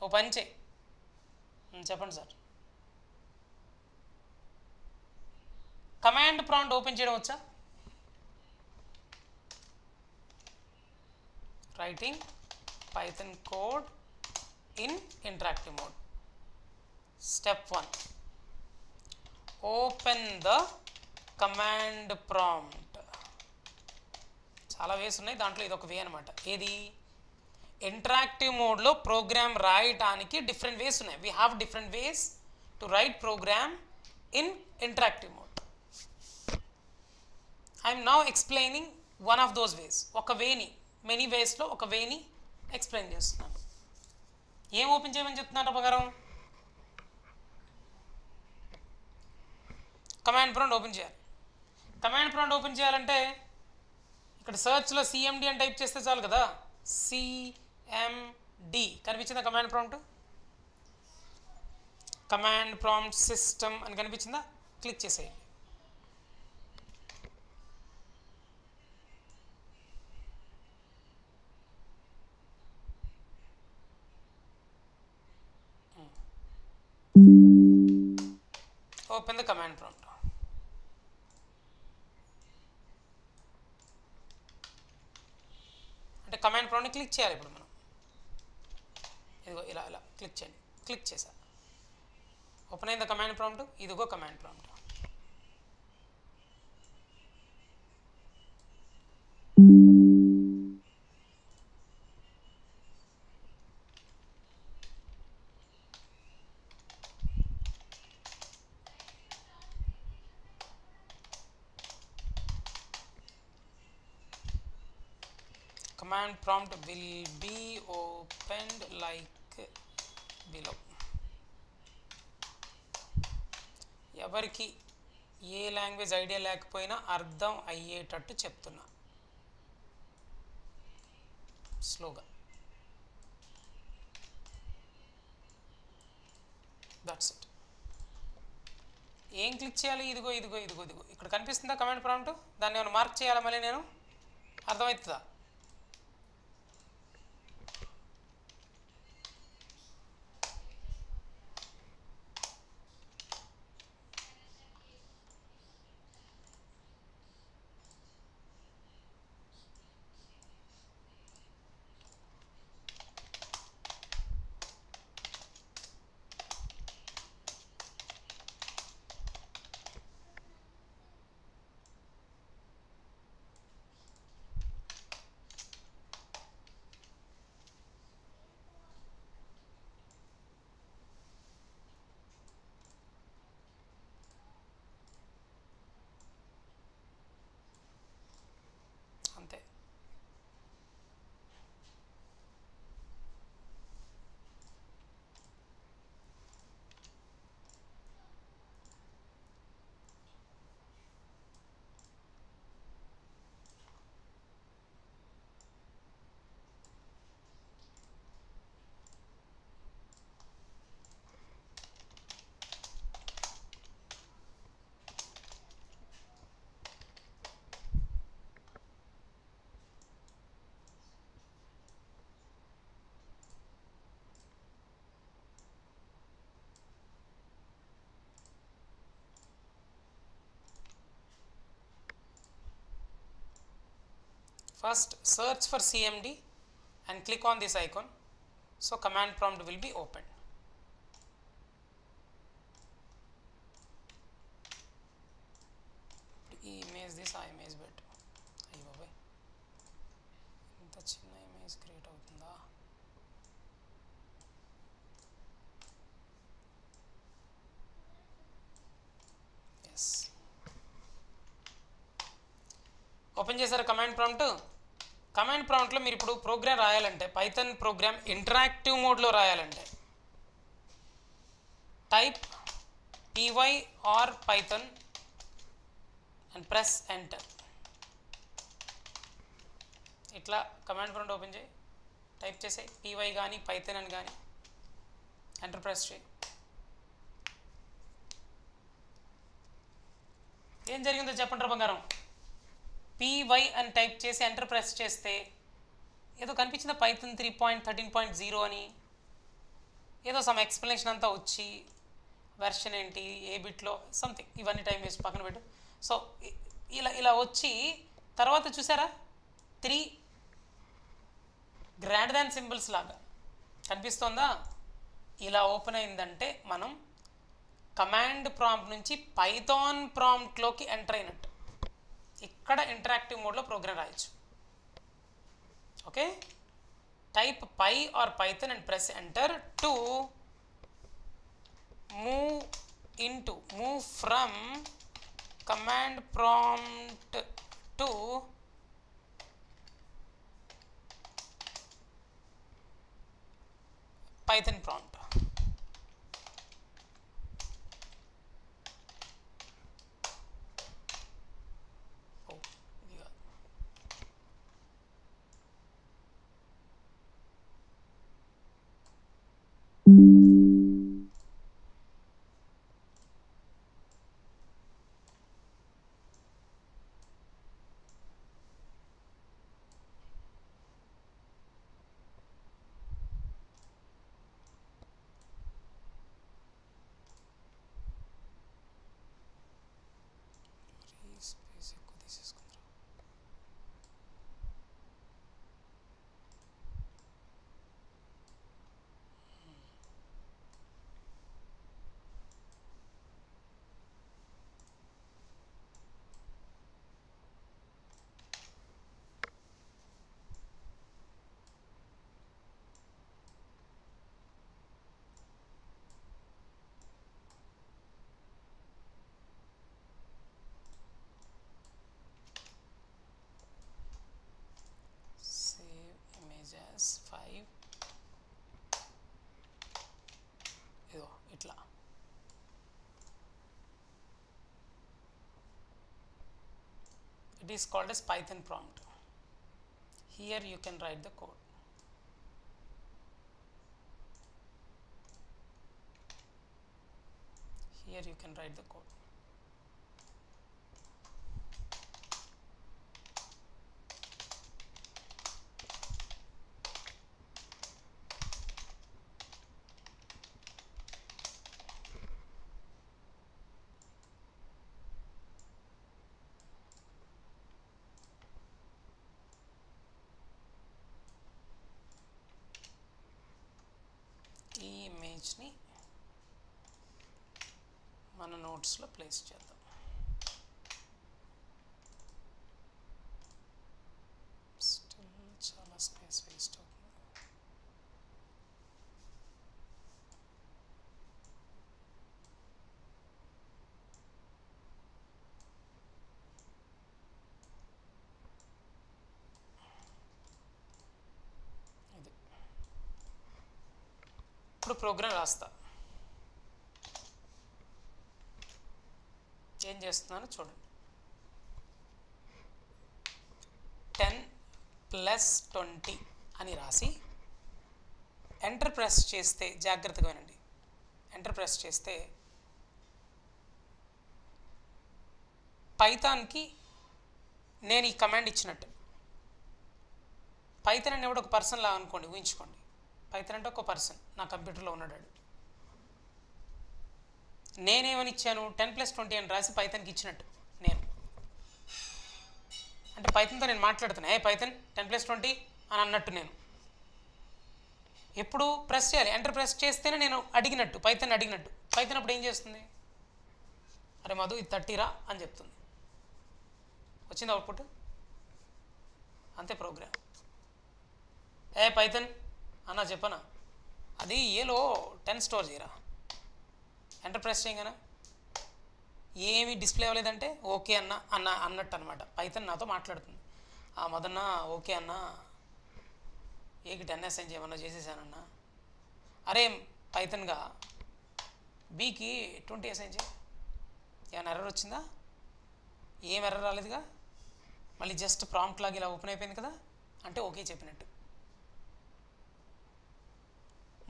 ఓ పని చేయి. చెప్పండి సార్. కమాండ్ ప్రాంప్ట్ ఓపెన్ చేయడం వచ్చా? Writing Python code in interactive mode. Step 1, open the command prompt. చాలా వేస్ ఉన్నాయి, దాంట్లో ఇది ఒక వే అనమాట. ఏది? ఇంటరాక్టివ్ మోడ్లో ప్రోగ్రామ్ రాయటానికి డిఫరెంట్ వేస్ ఉన్నాయి. We have different ways to write program in interactive mode. I'm now explaining one of those ways. ఒక వేని, మెనీ వేస్లో ఒక వేని ఎక్స్ప్లెయిన్ చేస్తున్నాను. ఏం ఓపెన్ చేయమని చెప్తున్నారు ప్రకారం? కమాండ్ ప్రాంప్ట్ ఓపెన్ చేయాలి. కమాండ్ ప్రాంప్ట్ ఓపెన్ చేయాలంటే ఇక్కడ సర్చ్లో సిఎండి అని టైప్ చేస్తే చాలు కదా. సిఎండి కనిపించిందా? Command prompt, command prompt system అని కనిపించిందా? క్లిక్ చేసేయండి. Open the command prompt. అంటే కమాండ్ ప్రాంప్ట్ని క్లిక్ చేయాలి. ఇప్పుడు మనం ఇదిగో ఇలా ఇలా క్లిక్ చేయండి. క్లిక్ చేసా, ఓపెన్ అయింది కమాండ్ ప్రాంప్ట్. ఇదిగో command prompt. Command prompt will be opened like below. ఎవరికి ఏ లాంగ్వేజ్ ఐడియా లేకపోయినా అర్థం అయ్యేటట్టు చెప్తున్నా స్లోగా. That's it. ఏం క్లిక్ చేయాలి? ఇదిగో ఇదిగో ఇదిగో ఇదిగో ఇక్కడ కనిపిస్తుందా కమాండ్ ప్రాంప్ట్? దాన్ని ఏమైనా మార్క్ చేయాలా మళ్ళీ నేను? అర్థమవుతుందా? First search for CMD and click on this icon. So command prompt will be opened. ఈ ఇమేజ్ దిస్ ఆ ఇమేజ్ పెట్టు. అయ్యి బాబాయ్ ఇంత చిన్న ఇమేజ్ క్రియేట్ అవుతుందా? ఎస్, ఓపెన్ చేశారు కమాండ్ ప్రాంప్ట్. కమాండ్ ప్రాంప్ట్లో మీరు ఇప్పుడు ప్రోగ్రామ్ రాయాలంటే, పైథాన్ ప్రోగ్రామ్ ఇంటరాక్టివ్ మోడ్లో రాయాలంటే type py or python and press enter. ఇట్లా కమాండ్ ప్రాంప్ట్ ఓపెన్ చేయి, టైప్ చేసే py కానీ పైథాన్ అని కానీ ఎంటర్ ప్రెస్ చేయి. ఏం జరిగిందో చెప్పండి బంగారం. py అని టైప్ చేసి ఎంటర్ ప్రెస్ చేస్తే ఏదో కనిపించిందా పైథాన్ 3.13.0 అని, ఏదో సమ్ ఎక్స్ప్లెనేషన్ అంతా వచ్చి వెర్షన్ ఏంటి, ఏ బిట్లో సంథింగ్, ఇవన్నీ టైం వేసి పక్కన పెట్టు. సో ఇలా వచ్చి తర్వాత చూసారా 3 గ్రేటర్ దాన్ సింబల్స్ లాగా కనిపిస్తోందా? ఇలా ఓపెన్ అయిందంటే మనం కమాండ్ ప్రాంప్ట్ నుంచి పైథాన్ ప్రాంప్ట్లోకి ఎంటర్ అయినట్టు. ఇక్కడ ఇంటరాక్టివ్ మోడ్లో ప్రోగ్రామ్ రాయొచ్చు. Okay, type py or python and press enter to move from command prompt to Python prompt. ఇట్లా it is called as Python prompt. Here you can write the code. Here you can write the code. ఇమేజ్ని మన నోట్స్లో place చేద్దాం. Still చాలా space waste అవుతుంది. ఇది ఇప్పుడు programme రాస్తా. ఏం చేస్తున్నాను చూడండి. 10 + 20 అని రాసి ఎంటర్ ప్రెస్ చేస్తే, జాగ్రత్తగా వినండి, ఎంటర్ ప్రెస్ చేస్తే పైథాన్కి నేను ఈ కమాండ్ ఇచ్చినట్టు. పైథాన్ అనేవాడు ఒక పర్సన్ లాగా అనుకోండి, ఊహించుకోండి. పైథాన్ అంటే ఒక పర్సన్ నా కంప్యూటర్లో ఉన్నాడు. నేనేమని ఇచ్చాను, 10 + 20 అని రాసి పైథాన్కి ఇచ్చినట్టు. అంటే పైథన్తో నేను మాట్లాడుతున్నా, పైథన్ 10+20 అని అన్నట్టు నేను ఎప్పుడు ప్రెస్ చేయాలి, ఎంటర్ ప్రెస్ చేస్తేనే నేను అడిగినట్టు, పైథన్ అడిగినట్టు. పైథన్ అప్పుడు ఏం చేస్తుంది, అరే మధు ఇది 30 రా అని చెప్తుంది. వచ్చింది అవుట్పుట్, అంతే ప్రోగ్రామ్. పైథన్ అన్నా చెప్పనా, అది ఏలో 10 స్టోర్ చేయరా, ఎంటర్ ప్రెస్ చేయగానే ఏమీ డిస్ప్లే అవ్వలేదంటే ఓకే అన్నట్టు అనమాట. పైథన్ నాతో మాట్లాడుతుంది, మదన్న ఓకే అన్న, ఏకి 10 అసైన్ చేయమన్నా చేసేసానన్నా, అరే పైథన్గా బీకి 20 అసైన్ చేయి, ఏమైనా ఎర్రర్ వచ్చిందా, ఏం ఎర్రర్ రాలేదుగా, మళ్ళీ జస్ట్ ప్రాంప్ట్ లాగా ఇలా ఓపెన్ అయిపోయింది కదా, అంటే ఓకే చెప్పినట్టు.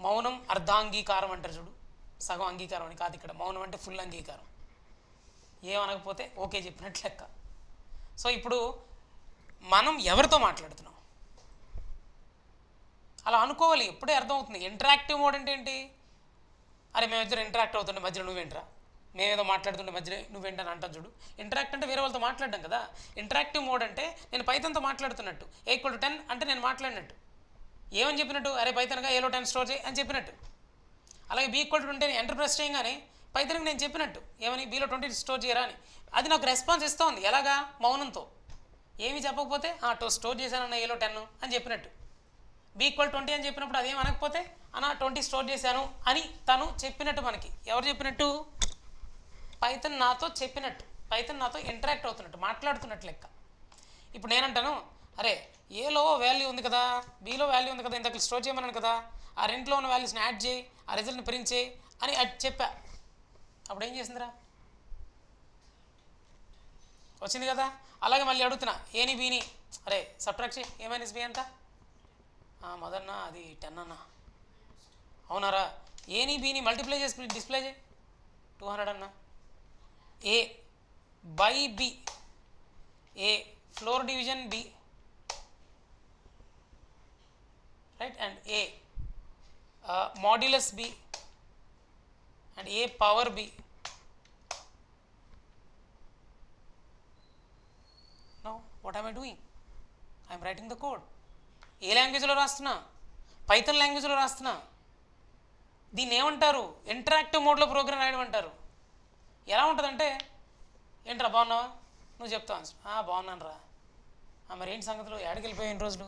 మౌనం అర్ధాంగీకారం అంటారు చూడు, సగం అంగీకారం అని కాదు ఇక్కడ, మౌనం అంటే ఫుల్ అంగీకారం, ఏమనకపోతే ఓకే చెప్పినట్లు లెక్క. సో ఇప్పుడు మనం ఎవరితో మాట్లాడుతున్నాం అలా అనుకోవాలి, ఎప్పుడే అర్థమవుతుంది. ఇంటరాక్టివ్ మోడ్ అంటే ఏంటి, అరే మేమిద్దరు ఇంటరాక్ట్ అవుతుండే మధ్యలో నువ్వేంట్రా, మేమేదో మాట్లాడుతుండే మధ్యలో నువ్వేంటని అంటాను చూడు. ఇంటరాక్ట్ అంటే వేరే వాళ్ళతో మాట్లాడడం కదా. ఇంటరాక్టివ్ మోడ్ అంటే నేను పైథన్తో మాట్లాడుతున్నట్టు, A=10 అంటే నేను మాట్లాడినట్టు, ఏమని చెప్పినట్టు, అరే పైథన్గా ఏలో 10 స్టోర్ చేయి అని చెప్పినట్టు. అలాగే B=20 ఎంటర్ ప్రెస్ చేయగానే పైథన్కి నేను చెప్పినట్టు, ఏమని Bలో 20 స్టోర్ చేయరా అని. అది నాకు రెస్పాన్స్ ఇస్తూ ఉంది, ఎలాగా, మౌనంతో. ఏమి చెప్పకపోతే స్టోర్ చేశానన్న ఏలో 10 అని చెప్పినట్టు. B=20 అని చెప్పినప్పుడు అదేం అనకపోతే 20 స్టోర్ చేశాను అని తను చెప్పినట్టు. మనకి ఎవరు చెప్పినట్టు, పైథన్ నాతో చెప్పినట్టు, పైథన్ నాతో ఇంటరాక్ట్ అవుతున్నట్టు, మాట్లాడుతున్నట్టు లెక్క. ఇప్పుడు నేనంటాను, అరే ఏలో వాల్యూ ఉంది కదా, బీలో వాల్యూ ఉంది కదా, ఇంతకు స్టోర్ చేయమన్నాను కదా, ఆ రెంట్లో ఉన్న వాల్యూస్ని యాడ్ చేయి, ఆ రిజల్ట్ని ప్రింట్ చేయి అని చెప్పా. అప్పుడు ఏం చేసిందిరా, వచ్చింది కదా. అలాగే మళ్ళీ అడుగుతున్నా, ఏని బీని, అరే సబ్ట్రాక్ట్ చేయి, A - B ఎంత, మదన్న అది 10 అన్న, అవునారా, ఏని బీని మల్టిప్లై చేసి డిస్ప్లే చేయి 200 అన్న. A by B, A floor division B, right, and A modulus B and A power B. Now what am I doing? I am writing the code. ఏ లాంగ్వేజ్లో రాస్తున్నా, పైథన్ లాంగ్వేజ్లో రాస్తున్నా. దీన్ని ఏమంటారు, ఇంటరాక్టివ్ మోడ్లో ప్రోగ్రామ్ రాయడం అంటారు. ఎలా ఉంటుందంటే, ఏంట్రా బాగున్నావా, నువ్వు చెప్తావు, బాగున్నాను రా, మరి ఏంటి సంగతులు, ఏడకి వెళ్ళిపోయి ఎన్ని రోజులు,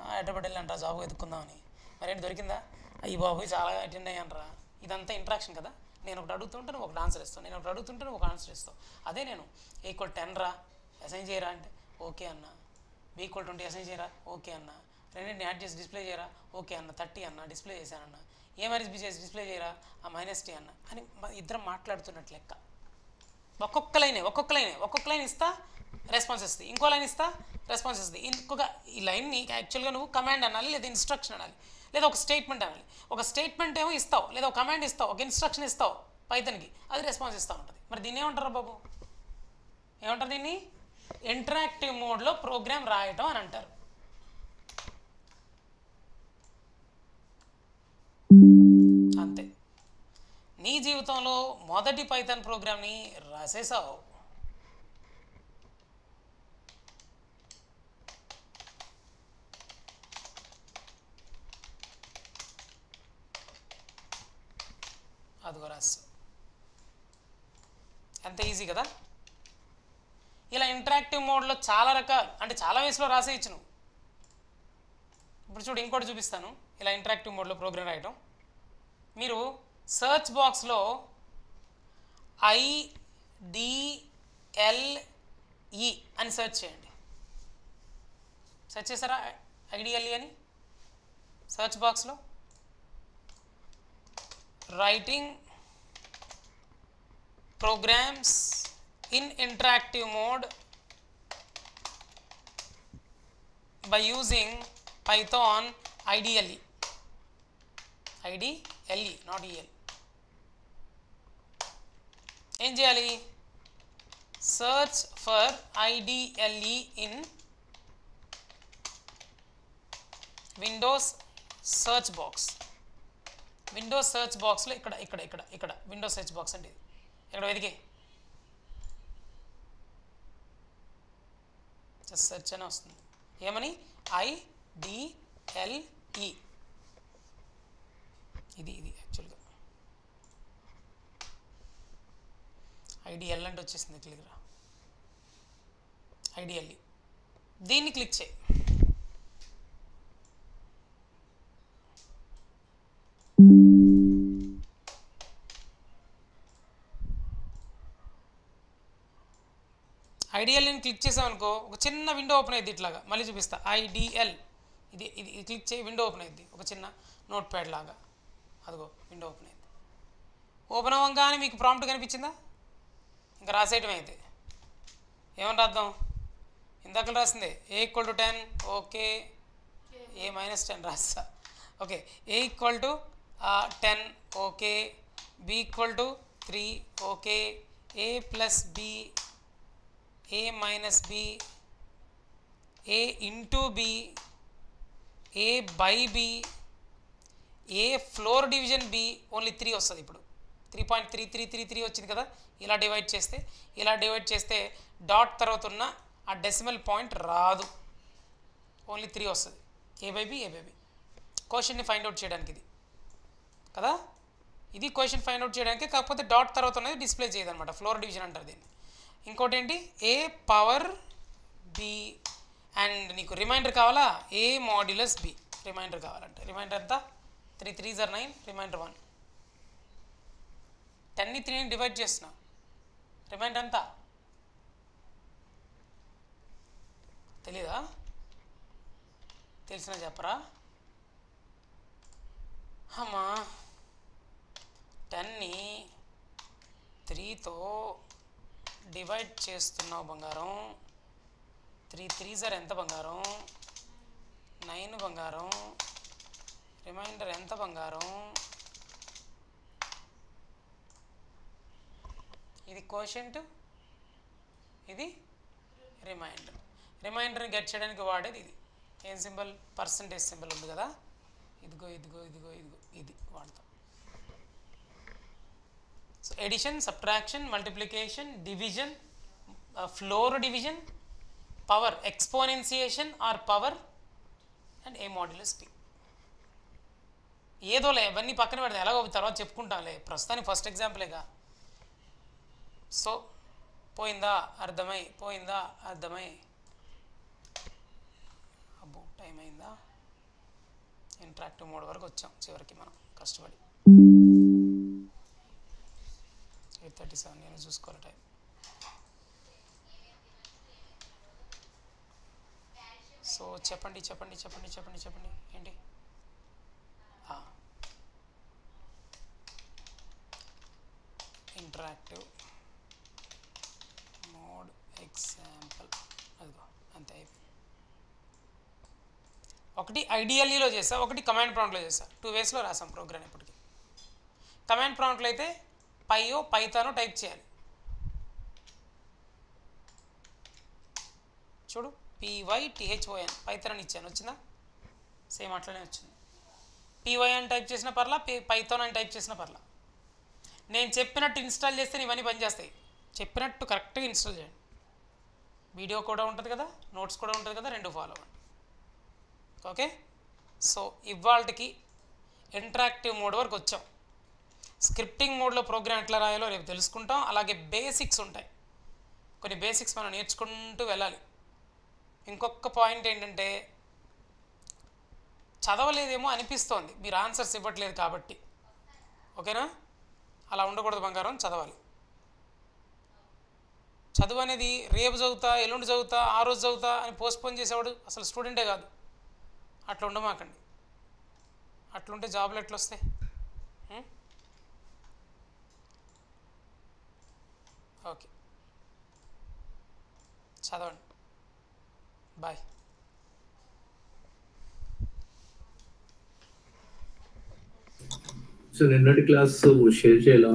హైదరాబాద్ వెళ్ళంట్రా జాబ్ వెతుక్కుందామని, మరేంటి దొరికిందా, అయ్యి బాబు చాలా అటెండ్ అయ్యాను రా. ఇదంతా ఇంటరాక్షన్ కదా. నేను ఒకటి అడుగుతుంటే నువ్వు ఒకటి ఆన్సర్ ఇస్తావు, నేను ఒకటి అడుగుతుంటే నువ్వు ఒక ఆన్సర్ ఇస్తావు. అదే నేను A=10 రా అసైన్ చేయరా అంటే ఓకే అన్న, B=20 అసైన్ చేయరా ఓకే అన్న, రెండింటిని యాడ్ చేసి డిస్ప్లే చేయరా ఓకే అన్న, 30 అన్న డిస్ప్లే చేశానన్న, A - B చేసి డిస్ప్లే చేయరా -T అన్న అని ఇద్దరం మాట్లాడుతున్నట్లు లెక్క. ఒక్కొక్క లైన్ ఇస్తా రెస్పాన్స్ ఇస్తుంది, ఇంకో లైన్ ఇస్తా రెస్పాన్స్ ఇస్తుంది, ఇంకొక ఈ లైన్ని యాక్చువల్గా నువ్వు కమాండ్ అనాలి, లేదా ఇన్స్ట్రక్షన్ అనాలి, లేదా ఒక స్టేట్మెంట్ అనాలి. ఒక స్టేట్మెంట్ ఏమో ఇస్తావు, లేదా ఒక కమాండ్ ఇస్తావు, ఒక ఇన్స్ట్రక్షన్ ఇస్తావు పైథన్కి, అది రెస్పాన్స్ ఇస్తూ ఉంటుంది. మరి దీన్ని ఏమంటారు బాబు, ఏమంటారు దీన్ని, ఇంటరాక్టివ్ మోడ్లో ప్రోగ్రామ్ రాయటం అని అంటారు. అంతే, నీ జీవితంలో మొదటి పైథాన్ ప్రోగ్రామ్ని రాసేసావు. అదిగో రాస్తావు, ఎంత ఈజీ కదా. ఇలా ఇంటరాక్టివ్ మోడ్లో చాలా రకాలు, అంటే చాలా వేస్లో రాసేయచ్చు నువ్వు. ఇప్పుడు చూడు, ఇంకోటి చూపిస్తాను ఇలా ఇంటరాక్టివ్ మోడ్లో ప్రోగ్రామ్ రాయటం. మీరు సర్చ్ బాక్స్లో IDLE అని సెర్చ్ చేయండి. సెర్చ్ చేస్తారా IDLE అని సర్చ్ బాక్స్లో? Writing programs in interactive mode by using Python IDLE, not EL. ఏం చేయాలి, search for IDLE in Windows search box. Windows search box లో ఇక్కడ Windows search box అంటే ఇక్కడ వెతికి జస్ట్ సెర్చ్ అనే వస్తుంది. ఏమని? IDLE. ఇది యాక్చువల్గా IDL అంటే వచ్చేసింది క్లియర్గా. IDLE దీన్ని క్లిక్ చేయి. IDLని క్లిక్ చేసామనుకో ఒక చిన్న విండో ఓపెన్ అయ్యింది ఇట్లాగా. మళ్ళీ చూపిస్తా. IDL ఇది క్లిక్ చేయి, విండో ఓపెన్ అయ్యింది ఒక చిన్న నోట్ ప్యాడ్ లాగా. అదిగో విండో ఓపెన్ అయింది. ఓపెన్ అవ్వగానే మీకు ప్రాంప్ట్ కనిపించిందా? ఇంకా రాసేయటం అయితే ఏమని రాద్దాం? ఇందాక రాసిందే A = 10. ఓకే, A - 10 రాస్తా. Okay, A = 10. Okay, B = 3. Okay, A + B, A - B, A into B, A by B, A floor division B only 3 వస్తుంది. ఇప్పుడు 3.3333 వచ్చింది కదా. ఇలా డివైడ్ చేస్తే డాట్ తర్వాత ఉన్న ఆ డెసిమల్ పాయింట్ రాదు, ఓన్లీ 3 వస్తుంది. A by B. క్వశ్చన్ని ఫైండ్ అవుట్ చేయడానికి ఇది కదా. ఇది క్వశ్చన్ ఫైండ్ అవుట్ చేయడానికి. కాకపోతే డాట్ తర్వాత ఉన్నది డిస్ప్లే చేయదన్నమాట. ఫ్లోర్ డివిజన్ అంటారు దీన్ని. ఇంకోటి ఏంటి? A power B. అండ్ నీకు రిమైండర్ కావాలా? A modulus B. రిమైండర్ కావాలంటే రిమైండర్ ఎంత? 3 3s are 9. రిమైండర్ 1. 10ని 3ని డివైడ్ చేస్తున్నా. రిమైండర్ ఎంత తెలీదా? తెలిసినా చెప్పరా? అమ్మా, 10ని 3తో డివైడ్ చేస్తున్నావు బంగారం. 3 3s are ఎంత బంగారం? 9 బంగారం. రిమైండర్ ఎంత బంగారం? ఇది కోషంట్, ఇది రిమైండర్. రిమైండర్ని గెట్ చేయడానికి వాడేది ఇది. ఏం సింబల్? పర్సంటేజ్ సింబల్ ఉంది కదా. ఇదిగో ఇది వాడతాం. So addition, subtraction, multiplication, division, floor division, power, exponentiation or power, and A modulus B. ఏదోలే అవన్నీ పక్కన పెడతాం, ఎలాగో తర్వాత చెప్పుకుంటాంలే. ప్రస్తుతానికి ఫస్ట్ ఎగ్జాంపులేగా. సో పోయిందా? అర్థమై అబ్బో టైం అయిందా? ఇంటరాక్టివ్ మోడ్ వరకు వచ్చాం చివరికి మనం కష్టపడి. 8:37. నేను చూసుకోవాలి టైం. సో చెప్పండి ఏంటి? Interactive mode example. అదిగో అంతే అయిపోయింది. ఒకటి IDLEలో చేసా, ఒకటి కమాండ్ ప్రాంప్ట్లో చేసా. 2 వేస్లో రాసాం ప్రోగ్రామ్. ఇప్పటికి కమాండ్ ప్రాంప్ట్లో అయితే పైథానో టైప్ చేయాలి. చూడు, PYTHON పైథాన్ అని ఇచ్చాను. వచ్చిందా? సేమ్ అట్లనే వచ్చింది. PY అని టైప్ చేసిన పర్లా, పైథాన్ అని టైప్ చేసిన పర్లా. నేను చెప్పినట్టు ఇన్స్టాల్ చేస్తే ఇవన్నీ పనిచేస్తాయి. చెప్పినట్టు కరెక్ట్గా ఇన్స్టాల్ చేయండి. వీడియో కూడా ఉంటుంది కదా, నోట్స్ కూడా ఉంటుంది కదా, 2 ఫాలో అవ్వండి. ఓకే, సో ఇవాళకి ఇంటరాక్టివ్ మోడ్ వరకు వచ్చాం. స్క్రిప్టింగ్ మోడ్లో ప్రోగ్రామ్ ఎట్లా రాయాలో రేపు తెలుసుకుంటాం. అలాగే బేసిక్స్ ఉంటాయి, కొన్ని బేసిక్స్ మనం నేర్చుకుంటూ వెళ్ళాలి. ఇంకొక పాయింట్ ఏంటంటే, చదవలేదేమో అనిపిస్తోంది మీరు ఆన్సర్స్ ఇవ్వట్లేదు కాబట్టి. ఓకేనా? అలా ఉండకూడదు బంగారం, చదవాలి. చదువు అనేది రేపు చదువుతా, ఎల్లుండి చదువుతా, ఆ రోజు చదువుతా అని పోస్ట్పోన్ చేసేవాడు అసలు స్టూడెంటే కాదు. అట్లా ఉండమాకండి. అట్లుంటే జాబులు ఎట్లా వస్తాయి? ఓకే, చదవండి. బాయ్. సో నిన్నటి క్లాస్ షేర్ చేయాలా?